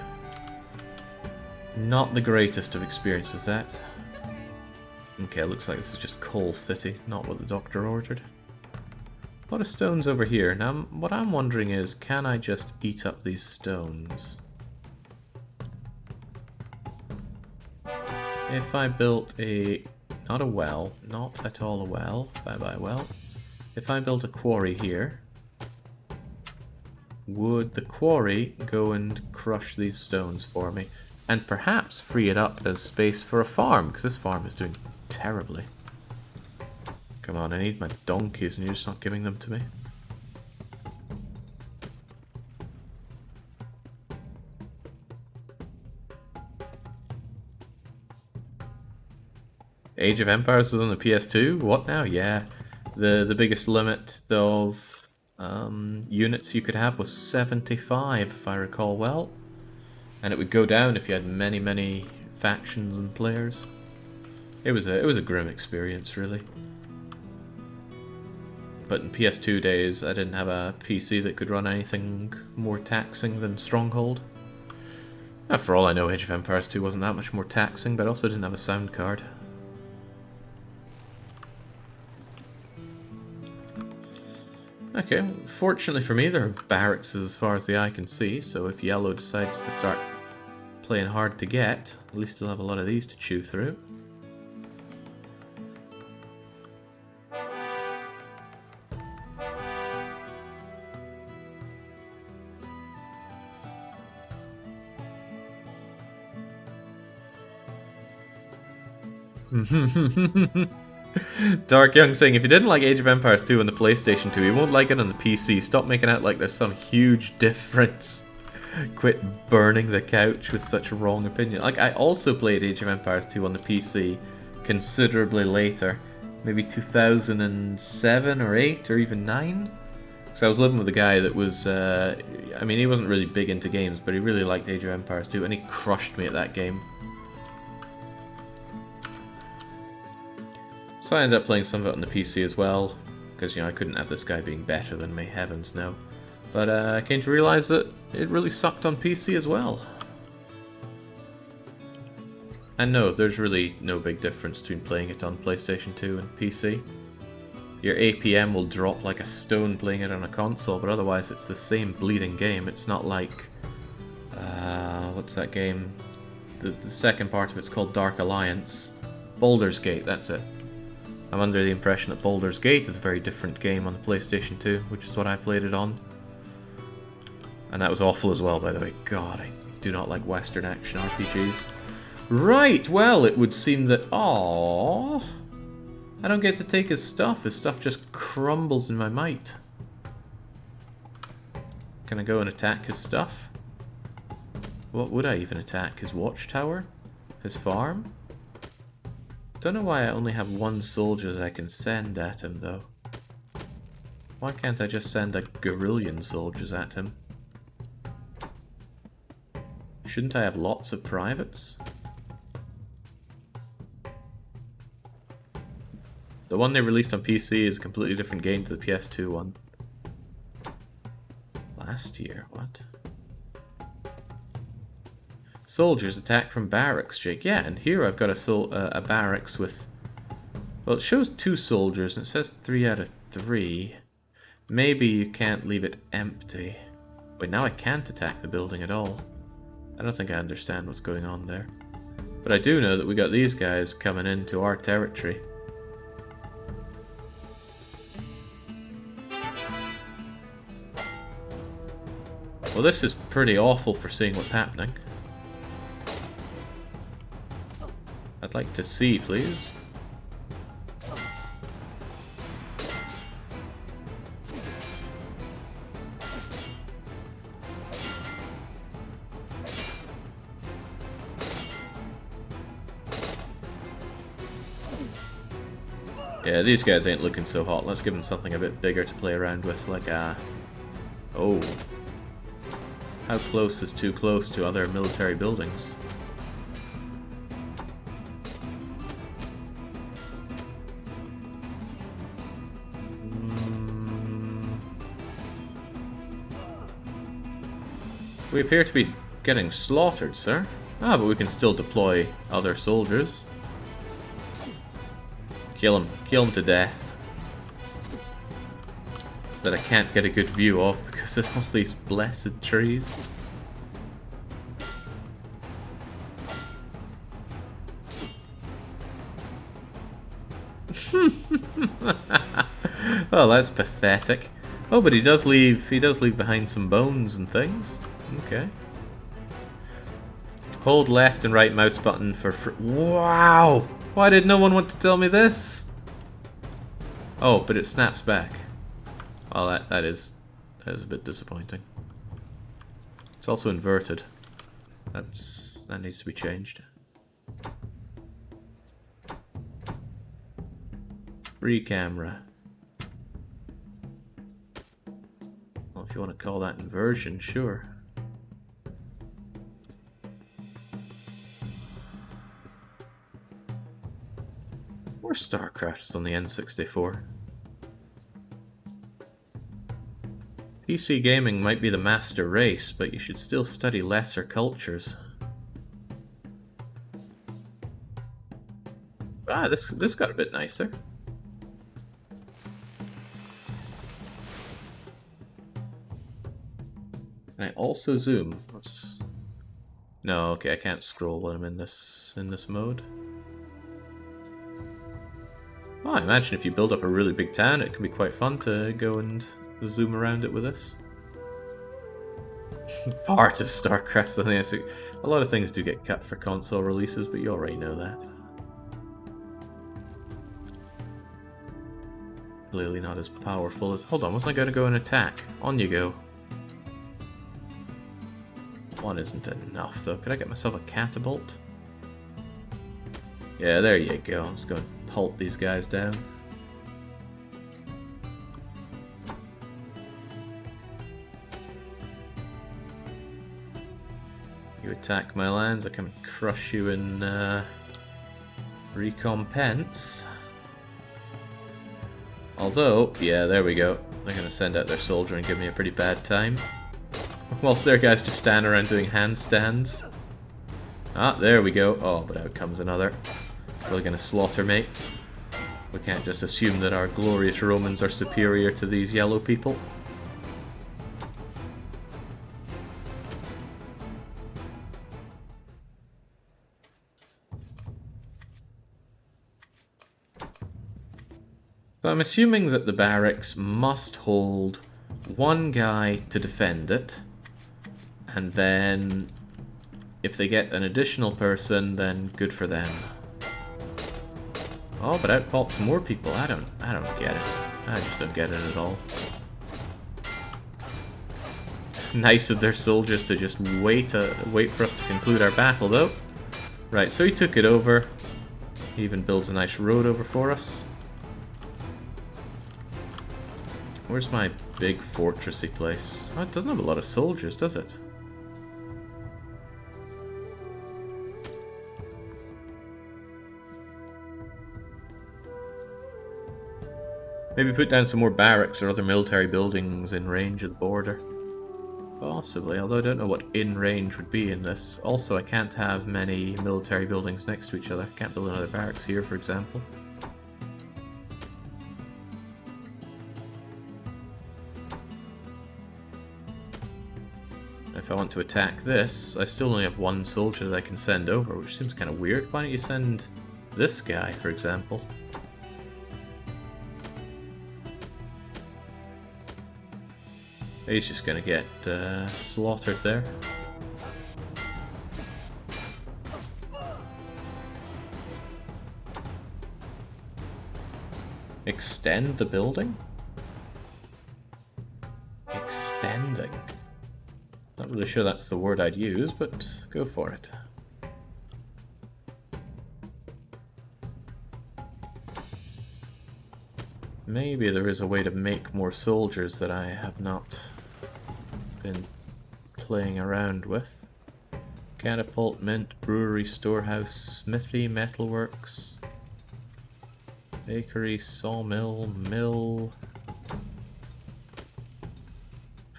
greatest of experiences, that. Okay, looks like this is just Coal City, not what the doctor ordered. A lot of stones over here. Now, what I'm wondering is, can I just eat up these stones? If I built not a well, not at all a well, bye-bye well. If I built a quarry here, would the quarry go and crush these stones for me? And perhaps free it up as space for a farm, because this farm is doing terribly. Come on, I need my donkeys and you're just not giving them to me. Age of Empires is on the PS2? What now? Yeah. The biggest limit of units you could have was 75, if I recall well. And it would go down if you had many factions and players. It was a grim experience, really. But in PS2 days, I didn't have a PC that could run anything more taxing than Stronghold. Now, for all I know, Age of Empires 2 wasn't that much more taxing, but I also didn't have a sound card. Okay, fortunately for me, there are barracks as far as the eye can see, so if Yellow decides to start playing hard to get, at least he'll have a lot of these to chew through. Dark Young saying, if you didn't like Age of Empires 2 on the PlayStation 2, you won't like it on the PC. Stop making out like there's some huge difference. Quit burning the couch with such a wrong opinion. Like, I also played Age of Empires 2 on the PC considerably later. Maybe 2007 or 8 or even 9? So I was living with a guy that was, I mean, he wasn't really big into games, but he really liked Age of Empires 2, and he crushed me at that game. So I ended up playing some of it on the PC as well, because, you know, I couldn't have this guy being better than me, heavens no. But I came to realize that it really sucked on PC as well. And no, there's really no big difference between playing it on PlayStation 2 and PC. Your APM will drop like a stone playing it on a console, but otherwise it's the same bleeding game. It's not like... what's that game? The second part of it's called Dark Alliance. Baldur's Gate, that's it. I'm under the impression that Baldur's Gate is a very different game on the PlayStation 2, which is what I played it on. And that was awful as well, by the way. God, I do not like Western action RPGs. Right, well, it would seem that... Aww, I don't get to take his stuff. His stuff just crumbles in my might. Can I go and attack his stuff? What would I even attack? His watchtower? His farm? Don't know why I only have one soldier that I can send at him, though. Why can't I just send a gorillion soldiers at him? Shouldn't I have lots of privates? The one they released on PC is a completely different game to the PS2 one. Last year, what? Soldiers attack from barracks, Jake. Yeah, and here I've got a barracks with... Well, it shows 2 soldiers, and it says 3 out of 3. Maybe you can't leave it empty. Wait, now I can't attack the building at all. I don't think I understand what's going on there. But I do know that we got these guys coming into our territory. Well, this is pretty awful for seeing what's happening. I'd like to see, please. Yeah, these guys ain't looking so hot. Let's give them something a bit bigger to play around with, like a... Oh. How close is too close to other military buildings? We appear to be getting slaughtered, sir. Ah, but we can still deploy other soldiers. Kill him to death. That I can't get a good view of because of all these blessed trees. Well, that's pathetic. Oh, but he does leave behind some bones and things. Okay. Hold left and right mouse button for wow! Why did no one want to tell me this? Oh, but it snaps back. Well, that is a bit disappointing. It's also inverted. That needs to be changed. Free camera. Well, if you want to call that inversion, sure. Or StarCraft is on the N64. PC gaming might be the master race, but you should still study lesser cultures. Ah, this got a bit nicer. Can I also zoom? No, okay, I can't scroll when I'm in this mode. Well, I imagine if you build up a really big town, it can be quite fun to go and zoom around it with this. Part of StarCraft, I think. A lot of things do get cut for console releases, but you already know that. Clearly not as powerful as... Hold on, wasn't I going to go and attack? On you go. One isn't enough, though. Could I get myself a catapult? Yeah, there you go. I'm just going to pult these guys down. You attack my lands, I come and crush you in recompense. Although, yeah, there we go. They're going to send out their soldier and give me a pretty bad time. Whilst their guys just stand around doing handstands. Ah, there we go. Oh, but out comes another. Really going to slaughter me. We can't just assume that our glorious Romans are superior to these yellow people. So I'm assuming that the barracks must hold one guy to defend it, and then if they get an additional person, then good for them. Oh, but out pops more people. I don't get it. I just don't get it at all. Nice of their soldiers to just wait for us to conclude our battle, though. Right, so he took it over. He even builds a nice road over for us. Where's my big fortressy place? Oh, it doesn't have a lot of soldiers, does it? Maybe put down some more barracks or other military buildings in range of the border. Possibly, although I don't know what in range would be in this. Also, I can't have many military buildings next to each other. I can't build another barracks here, for example. If I want to attack this, I still only have one soldier that I can send over, which seems kind of weird. Why don't you send this guy, for example? He's just going to get slaughtered there. Extend the building? Extending. Not really sure that's the word I'd use, but go for it. Maybe there is a way to make more soldiers that I have not been playing around with. Catapult, mint, brewery, storehouse, smithy, metalworks, bakery, sawmill, mill,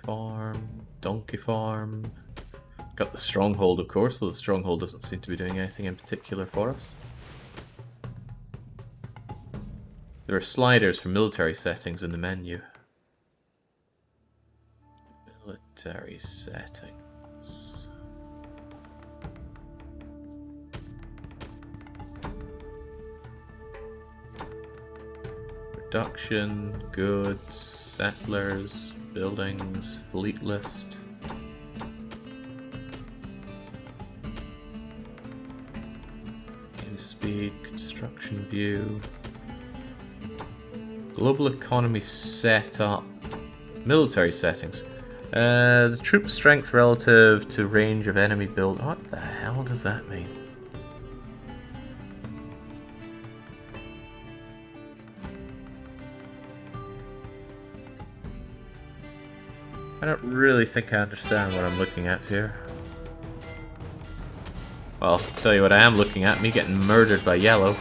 farm, donkey farm. Got the stronghold, of course, though the stronghold doesn't seem to be doing anything in particular for us. There are sliders for military settings in the menu. Military settings. Production, goods, settlers, buildings, fleet list. Game speed, construction view. Global economy setup. Military settings. The troop strength relative to range of enemy build. What the hell does that mean? I don't really think I understand what I'm looking at here. Well, I'll tell you what I am looking at. Me getting murdered by yellow.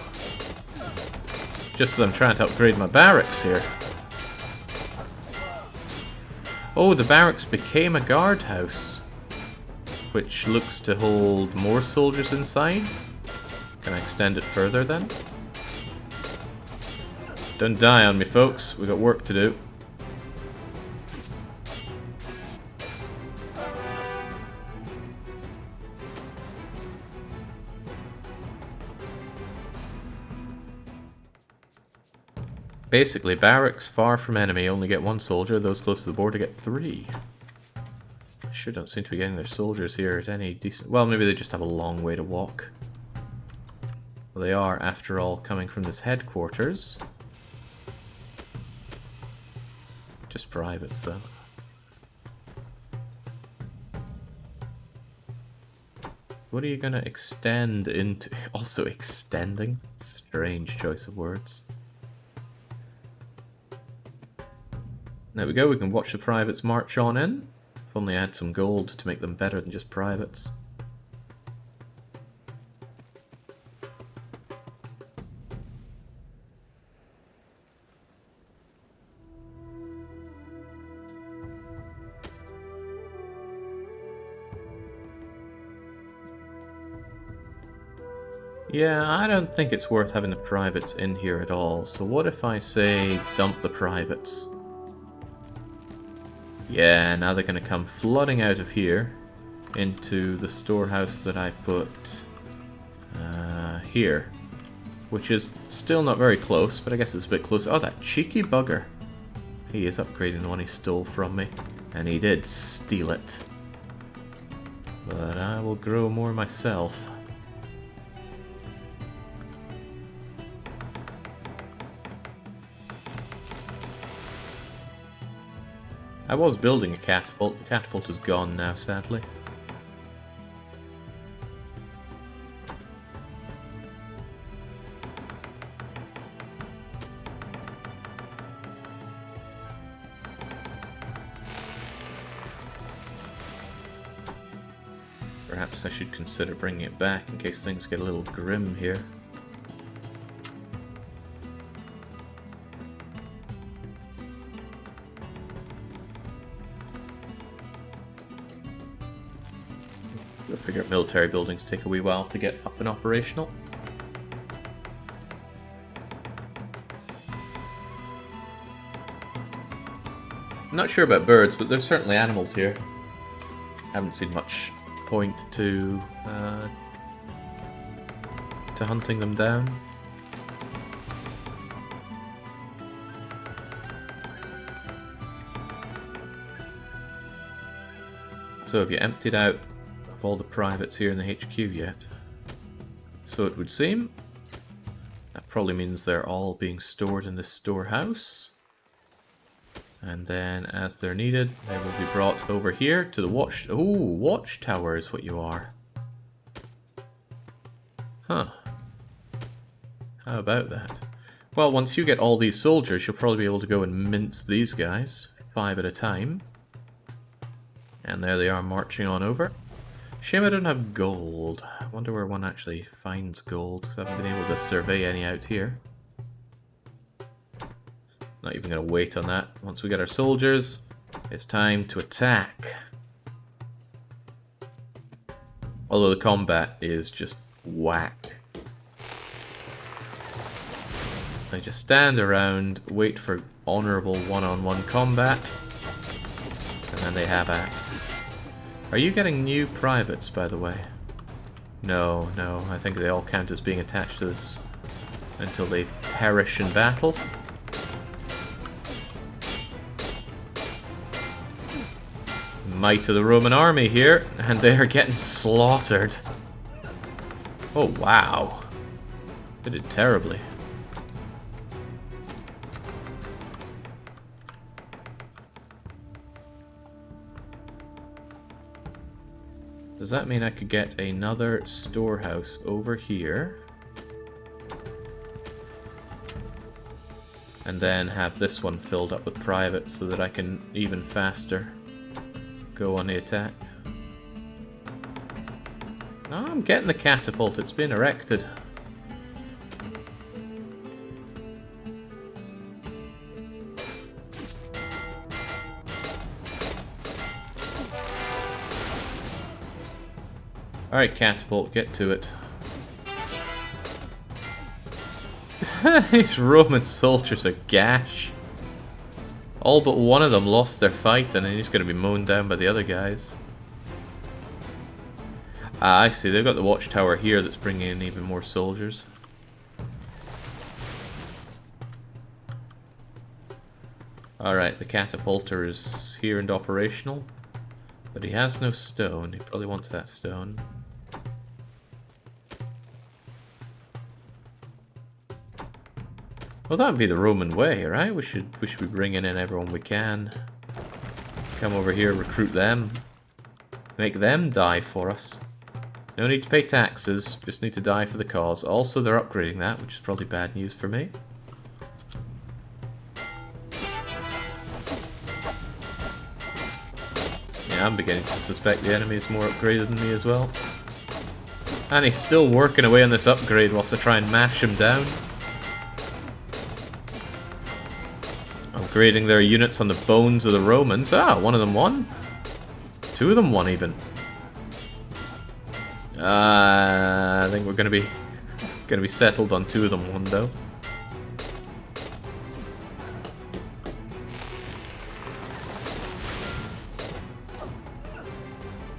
Just as I'm trying to upgrade my barracks here. Oh, the barracks became a guardhouse, which looks to hold more soldiers inside. Can I extend it further then? Don't die on me, folks. We got work to do. Basically, barracks far from enemy only get one soldier, those close to the border get 3. Sure don't seem to be getting their soldiers here at any decent... Well, maybe they just have a long way to walk. Well, they are, after all, coming from this headquarters. Just privates, though. What are you gonna extend into? Also extending? Strange choice of words. There we go, we can watch the privates march on in. If only I had some gold to make them better than just privates. Yeah, I don't think it's worth having the privates in here at all, so what if I say dump the privates? Yeah, now they're going to come flooding out of here into the storehouse that I put here, which is still not very close, but I guess it's a bit close. Oh, that cheeky bugger. He is upgrading the one he stole from me, and he did steal it. But I will grow more myself. I was building a catapult. The catapult is gone now, sadly. Perhaps I should consider bringing it back in case things get a little grim here. I figure military buildings take a wee while to get up and operational. I'm not sure about birds, but there's certainly animals here. Haven't seen much point to hunting them down. So have you emptied out of all the privates here in the HQ yet? So it would seem. That probably means they're all being stored in this storehouse. And then, as they're needed, they will be brought over here to the watchtower is what you are. Huh. How about that? Well, once you get all these soldiers, you'll probably be able to go and mince these guys, 5 at a time. And there they are marching on over. Shame I don't have gold. I wonder where one actually finds gold, because I haven't been able to survey any out here. Not even going to wait on that. Once we get our soldiers, it's time to attack. Although the combat is just whack. They just stand around, wait for honourable one-on-one combat, and then they have at. Are you getting new privates, by the way? No, no, I think they all count as being attached to this until they perish in battle. Might of the Roman army here, and they are getting slaughtered. Oh, wow. They did terribly. Does that mean I could get another storehouse over here? And then have this one filled up with privates so that I can even faster go on the attack. Oh, I'm getting the catapult, it's been erected. Alright, catapult, get to it. These Roman soldiers are gash. All but one of them lost their fight and then he's going to be mown down by the other guys. Ah, I see, they've got the watchtower here that's bringing in even more soldiers. Alright, the catapulter is here and operational. But he has no stone, he probably wants that stone. Well, that would be the Roman way, right? We should be bringing in everyone we can. Come over here, recruit them. Make them die for us. No need to pay taxes, just need to die for the cause. Also, they're upgrading that, which is probably bad news for me. Yeah, I'm beginning to suspect the enemy is more upgraded than me as well. And he's still working away on this upgrade whilst I try and mash him down. Upgrading their units on the bones of the Romans. Ah, one of them won. Two of them won even. I think we're gonna be settled on two of them one though.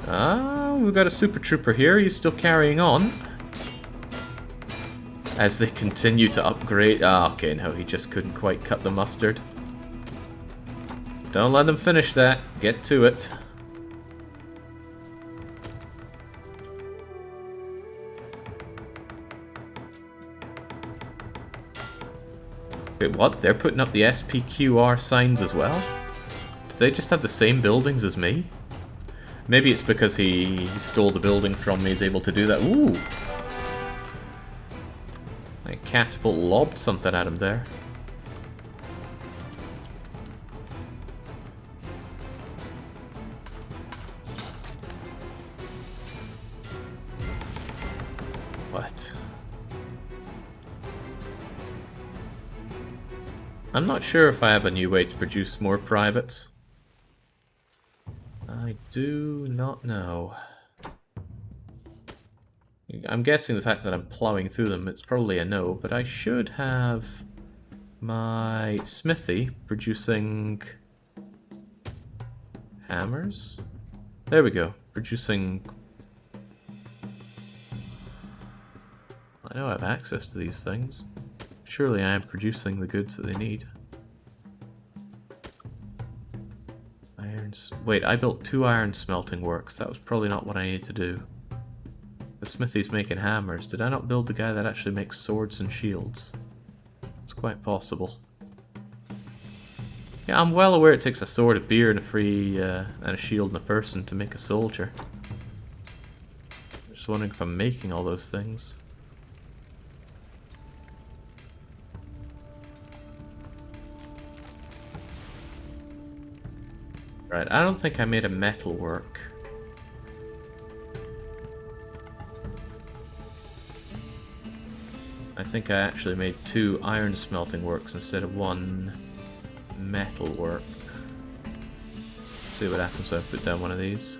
Ah, we've got a super trooper here. He's still carrying on as they continue to upgrade. Ah, okay, no, he just couldn't quite cut the mustard. Don't let them finish that. Get to it. Wait, what? They're putting up the SPQR signs as well? Do they just have the same buildings as me? Maybe it's because he stole the building from me, he's able to do that. Ooh! Like Catapult lobbed something at him there. What? I'm not sure if I have a new way to produce more privates. I do not know. I'm guessing the fact that I'm plowing through them, it's probably a no, but I should have my Smithy producing hammers. There we go, producing... I know I have access to these things. Surely I am producing the goods that they need. Wait, I built 2 iron smelting works. That was probably not what I needed to do. The Smithy's making hammers. Did I not build the guy that actually makes swords and shields? It's quite possible. Yeah, I'm well aware it takes a sword, a beer, and a shield and a person to make a soldier. Just wondering if I'm making all those things. Right, I don't think I made a metal work. I think I actually made 2 iron smelting works instead of 1 metal work. Let's see what happens if I put down one of these.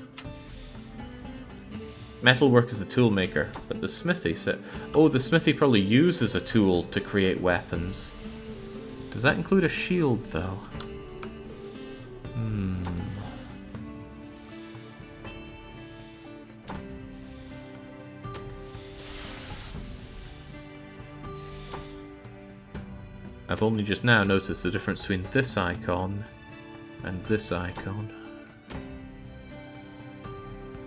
Metal work is the tool maker, but the smithy set... Oh, the smithy probably uses a tool to create weapons. Does that include a shield, though? I've only just now noticed the difference between this icon and this icon.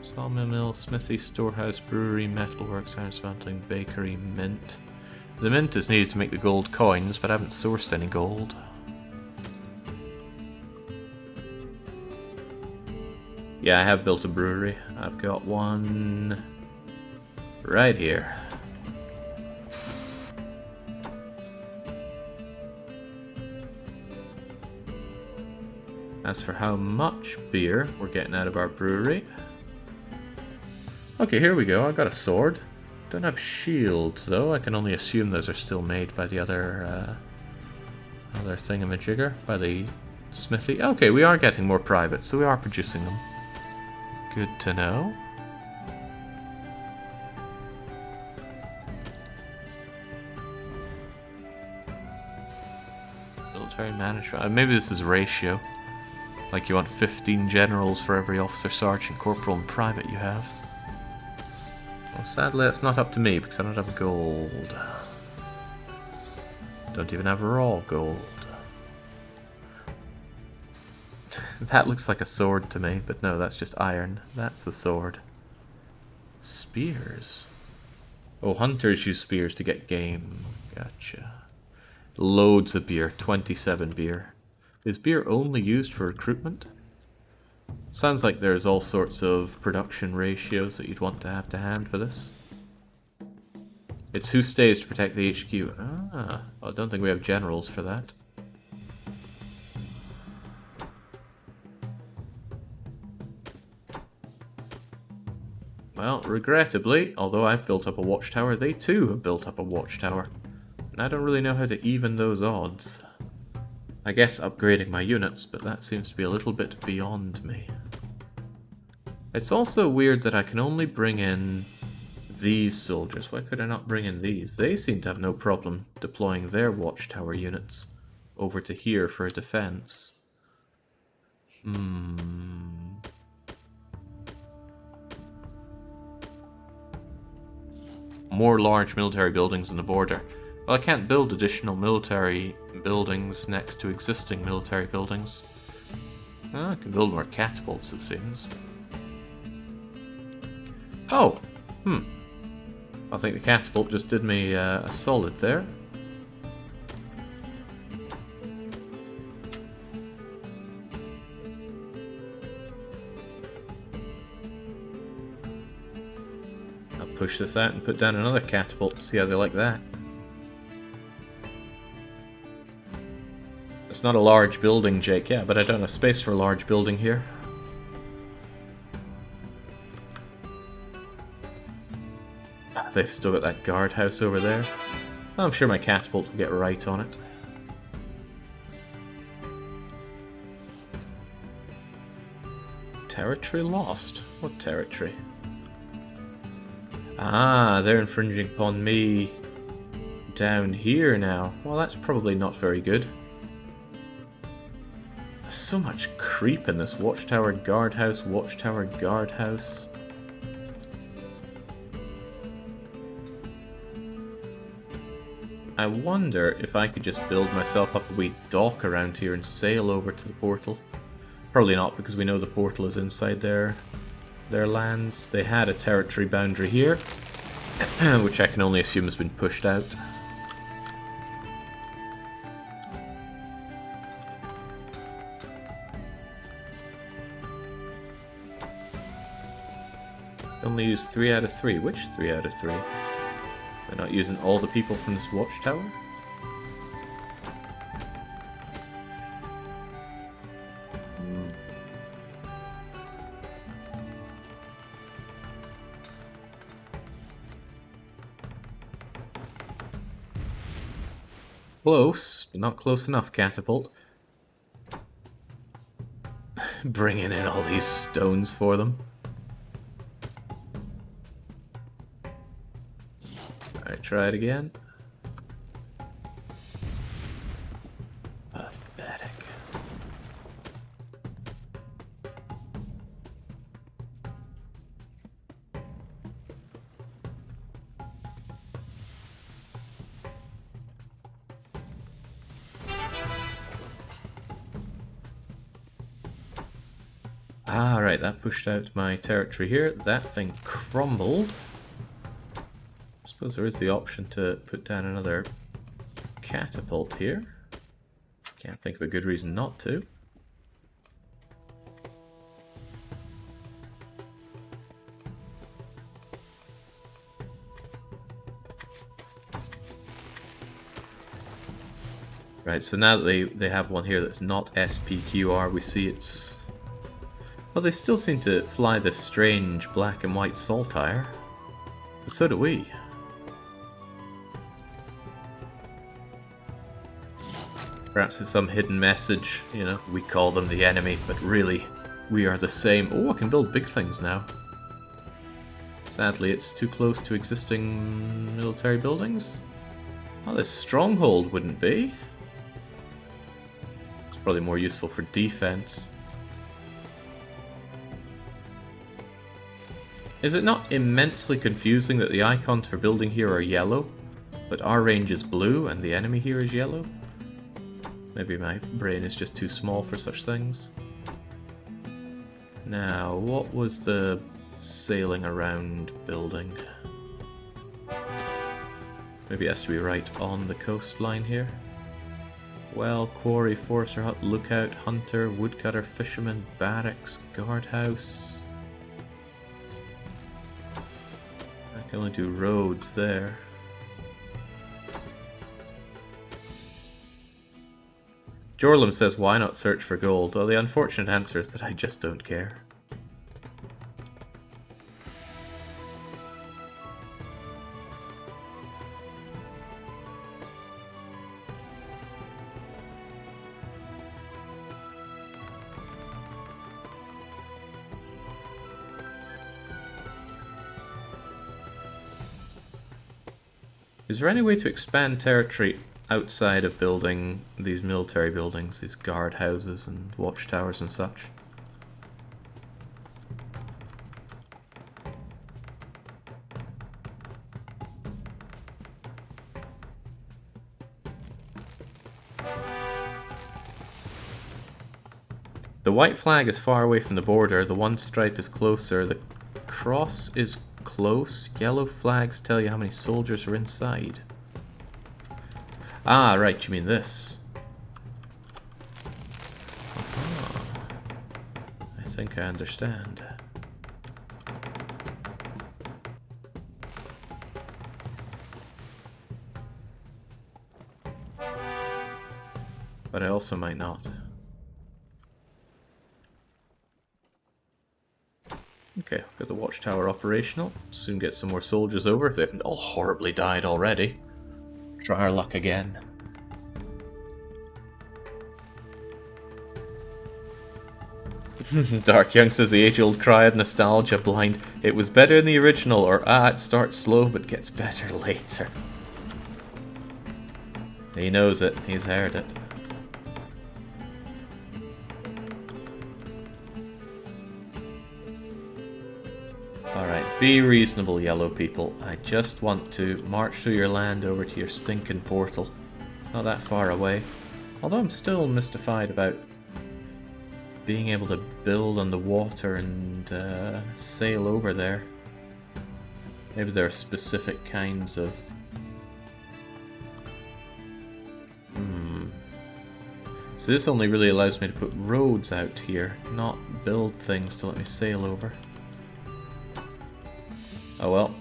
Sawmill, mill, smithy, storehouse, brewery, metalworks, iron smelting, bakery, mint. The mint is needed to make the gold coins, but I haven't sourced any gold. Yeah, I have built a brewery. I've got one right here. As for how much beer we're getting out of our brewery. Okay, here we go. I got a sword. Don't have shields though. I can only assume those are still made by the other thingamajigger, by the smithy. Okay, we are getting more privates, so we are producing them. Good to know. Military management. Maybe this is ratio. Like you want 15 generals for every officer, sergeant, corporal, and private you have. Well, sadly, that's not up to me because I don't have gold. Don't even have raw gold. That looks like a sword to me, but no, that's just iron. That's the sword. Spears. Oh, hunters use spears to get game. Gotcha. Loads of beer, 27 beer. Is beer only used for recruitment? Sounds like there's all sorts of production ratios that you'd want to have to hand for this. It's who stays to protect the HQ. Ah, I don't think we have generals for that. Well, regrettably, although I've built up a watchtower, they too have built up a watchtower. And I don't really know how to even those odds. I guess upgrading my units, but that seems to be a little bit beyond me. It's also weird that I can only bring in these soldiers. Why could I not bring in these? They seem to have no problem deploying their watchtower units over to here for a defense. More large military buildings on the border. Well, I can't build additional military buildings next to existing military buildings. Well, I can build more catapults, it seems. Oh! I think the catapult just did me a solid there. I'll push this out and put down another catapult to see how they like that. It's not a large building, Jake, yeah, but I don't have space for a large building here. They've still got that guardhouse over there. I'm sure my catapult will get right on it. Territory lost? What territory? Ah, they're infringing upon me down here now. Well, that's probably not very good. There's so much creep in this watchtower, guardhouse, watchtower, guardhouse. I wonder if I could just build myself up a wee dock around here and sail over to the portal. Probably not, because we know the portal is inside their lands. They had a territory boundary here, which I can only assume has been pushed out. Only use 3 out of 3. Which 3 out of 3? Am I not using all the people from this watchtower? Close, but not close enough, Catapult. Bringing in all these stones for them. Alright, try it again. Pathetic. Ah, right, that pushed out my territory here. That thing crumbled. I suppose there is the option to put down another catapult here. Can't think of a good reason not to. Right, so now that they have one here that's not SPQR, we see it's... Well, they still seem to fly this strange black and white saltire. But so do we. Perhaps it's some hidden message, you know, we call them the enemy, but really, we are the same. Oh, I can build big things now. Sadly, it's too close to existing military buildings. Well, this stronghold wouldn't be. It's probably more useful for defense. Is it not immensely confusing that the icons for building here are yellow, but our range is blue and the enemy here is yellow? Maybe my brain is just too small for such things. Now, what was the sailing around building? Maybe it has to be right on the coastline here. well, quarry, forester hut, lookout, hunter, woodcutter, fisherman, barracks, guardhouse. I can only do roads there. Jorlum says, why not search for gold? Well, the unfortunate answer is that I just don't care. Is there any way to expand territory outside of building these military buildings, these guard houses and watchtowers and such? The white flag is far away from the border, the one stripe is closer, the cross is close, yellow flags tell you how many soldiers are inside. Ah, right, you mean this. Aha. I think I understand. But I also might not. Okay, got the watchtower operational. Soon get some more soldiers over if they haven't all horribly died already. Try our luck again. Dark Young says the age-old cry of nostalgia blind. It was better in the original, or it starts slow but gets better later. He knows it, he's heard it. Alright, be reasonable, yellow people. I just want to march through your land over to your stinking portal. It's not that far away. Although I'm still mystified about being able to build on the water and sail over there. Maybe there are specific kinds of... So this only really allows me to put roads out here, not build things to let me sail over. Oh well.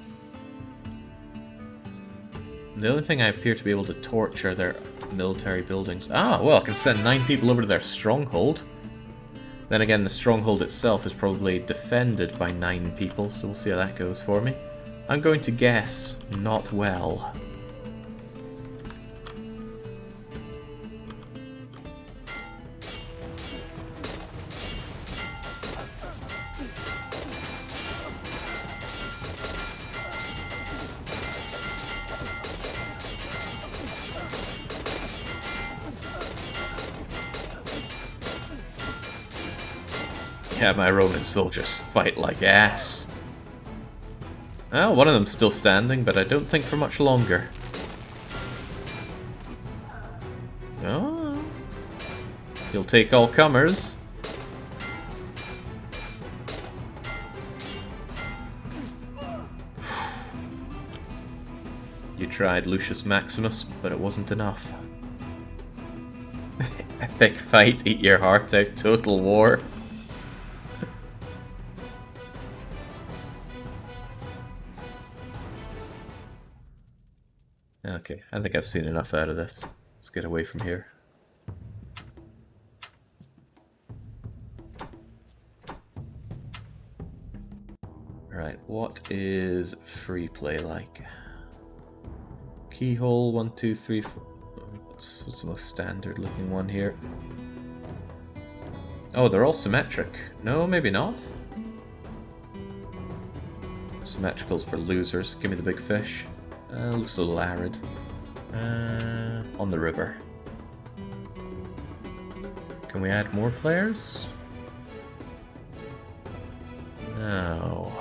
The only thing I appear to be able to torch are their military buildings. Ah, well, I can send 9 people over to their stronghold. Then again, the stronghold itself is probably defended by 9 people, so we'll see how that goes for me. I'm going to guess not well. Yeah, my Roman soldiers fight like ass. Well, one of them's still standing, but I don't think for much longer. Oh. You'll take all comers. You tried, Lucius Maximus, but it wasn't enough. Epic fight, eat your heart out, total war. Okay, I think I've seen enough out of this. Let's get away from here. Alright, what is free play like? Keyhole, 1, 2, 3, 4. What's the most standard looking one here? Oh, they're all symmetric. No, maybe not. Symmetrical's for losers. Give me the big fish. Looks a little arid. On the river. Can we add more players? No.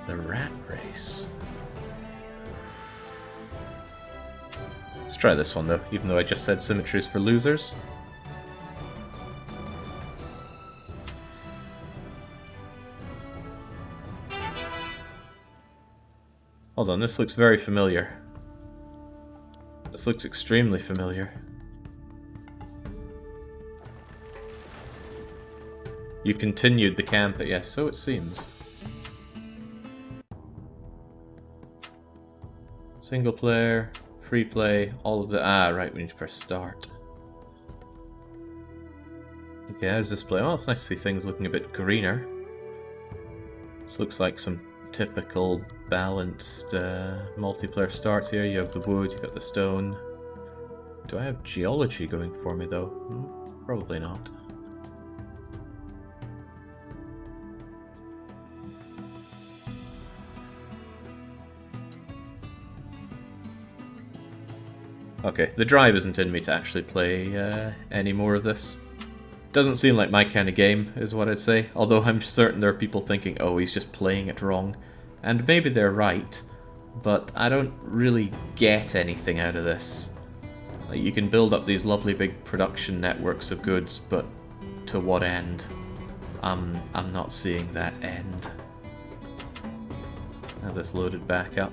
The rat race. Let's try this one though, even though I just said symmetry's for losers. Hold on, this looks very familiar. This looks extremely familiar. You continued the camp, yes, so it seems. Single player, free play, all of the... Ah, right, we need to press start. Okay, how's this play? Well, it's nice to see things looking a bit greener. This looks like some typical balanced multiplayer starts here. You have the wood, you got the stone. Do I have geology going for me though? Probably not. Okay, the drive isn't in me to actually play any more of this. Doesn't seem like my kind of game, is what I'd say. Although I'm certain there are people thinking, oh, he's just playing it wrong. And maybe they're right, but I don't really get anything out of this. Like, you can build up these lovely big production networks of goods, but to what end? I'm not seeing that end. Have this loaded back up.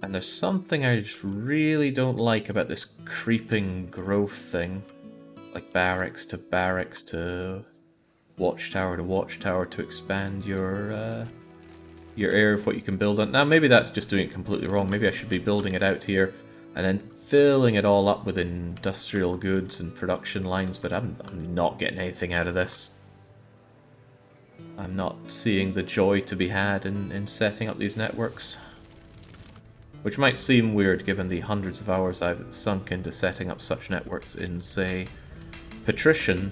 And there's something I just really don't like about this creeping growth thing. Like barracks to watchtower to expand your area of what you can build on. Now maybe that's just doing it completely wrong. Maybe I should be building it out here and then filling it all up with industrial goods and production lines, but I'm not getting anything out of this. I'm not seeing the joy to be had in setting up these networks. Which might seem weird given the hundreds of hours I've sunk into setting up such networks in, say, Patrician,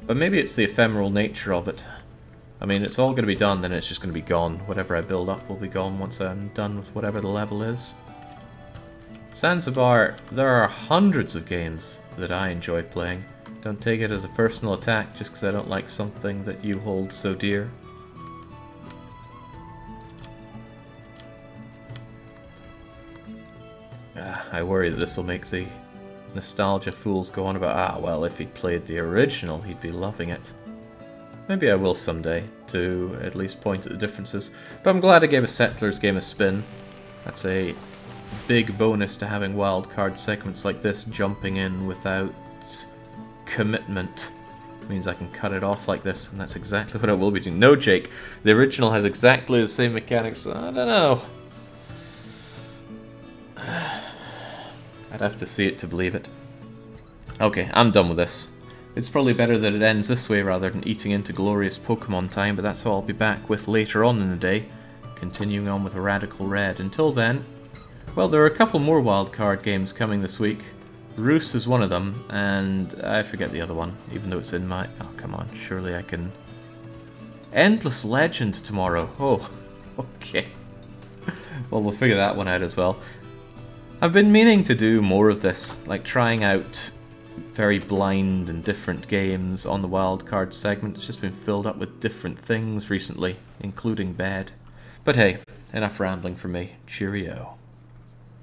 but maybe it's the ephemeral nature of it. I mean, it's all going to be done, then it's just going to be gone. Whatever I build up will be gone once I'm done with whatever the level is. Zanzibar, there are hundreds of games that I enjoy playing. Don't take it as a personal attack just because I don't like something that you hold so dear. I worry that this will make the nostalgia fools go on about, ah, well, if he'd played the original, he'd be loving it. Maybe I will someday, to at least point at the differences. But I'm glad I gave a Settlers game a spin. That's a big bonus to having wildcard segments like this jumping in without commitment. It means I can cut it off like this, and that's exactly what I will be doing. No, Jake, the original has exactly the same mechanics. I don't know. I'd have to see it to believe it. Okay, I'm done with this. It's probably better that it ends this way rather than eating into glorious Pokemon time, but that's what I'll be back with later on in the day, continuing on with Radical Red. Until then, well, there are a couple more wildcard games coming this week. Roos is one of them, and I forget the other one, even though it's in my... Oh, come on, surely I can... Endless Legend tomorrow. Oh, okay. Well, we'll figure that one out as well. I've been meaning to do more of this, like trying out very blind and different games on the wildcard segment. It's just been filled up with different things recently, including bed. But hey, enough rambling from me. Cheerio.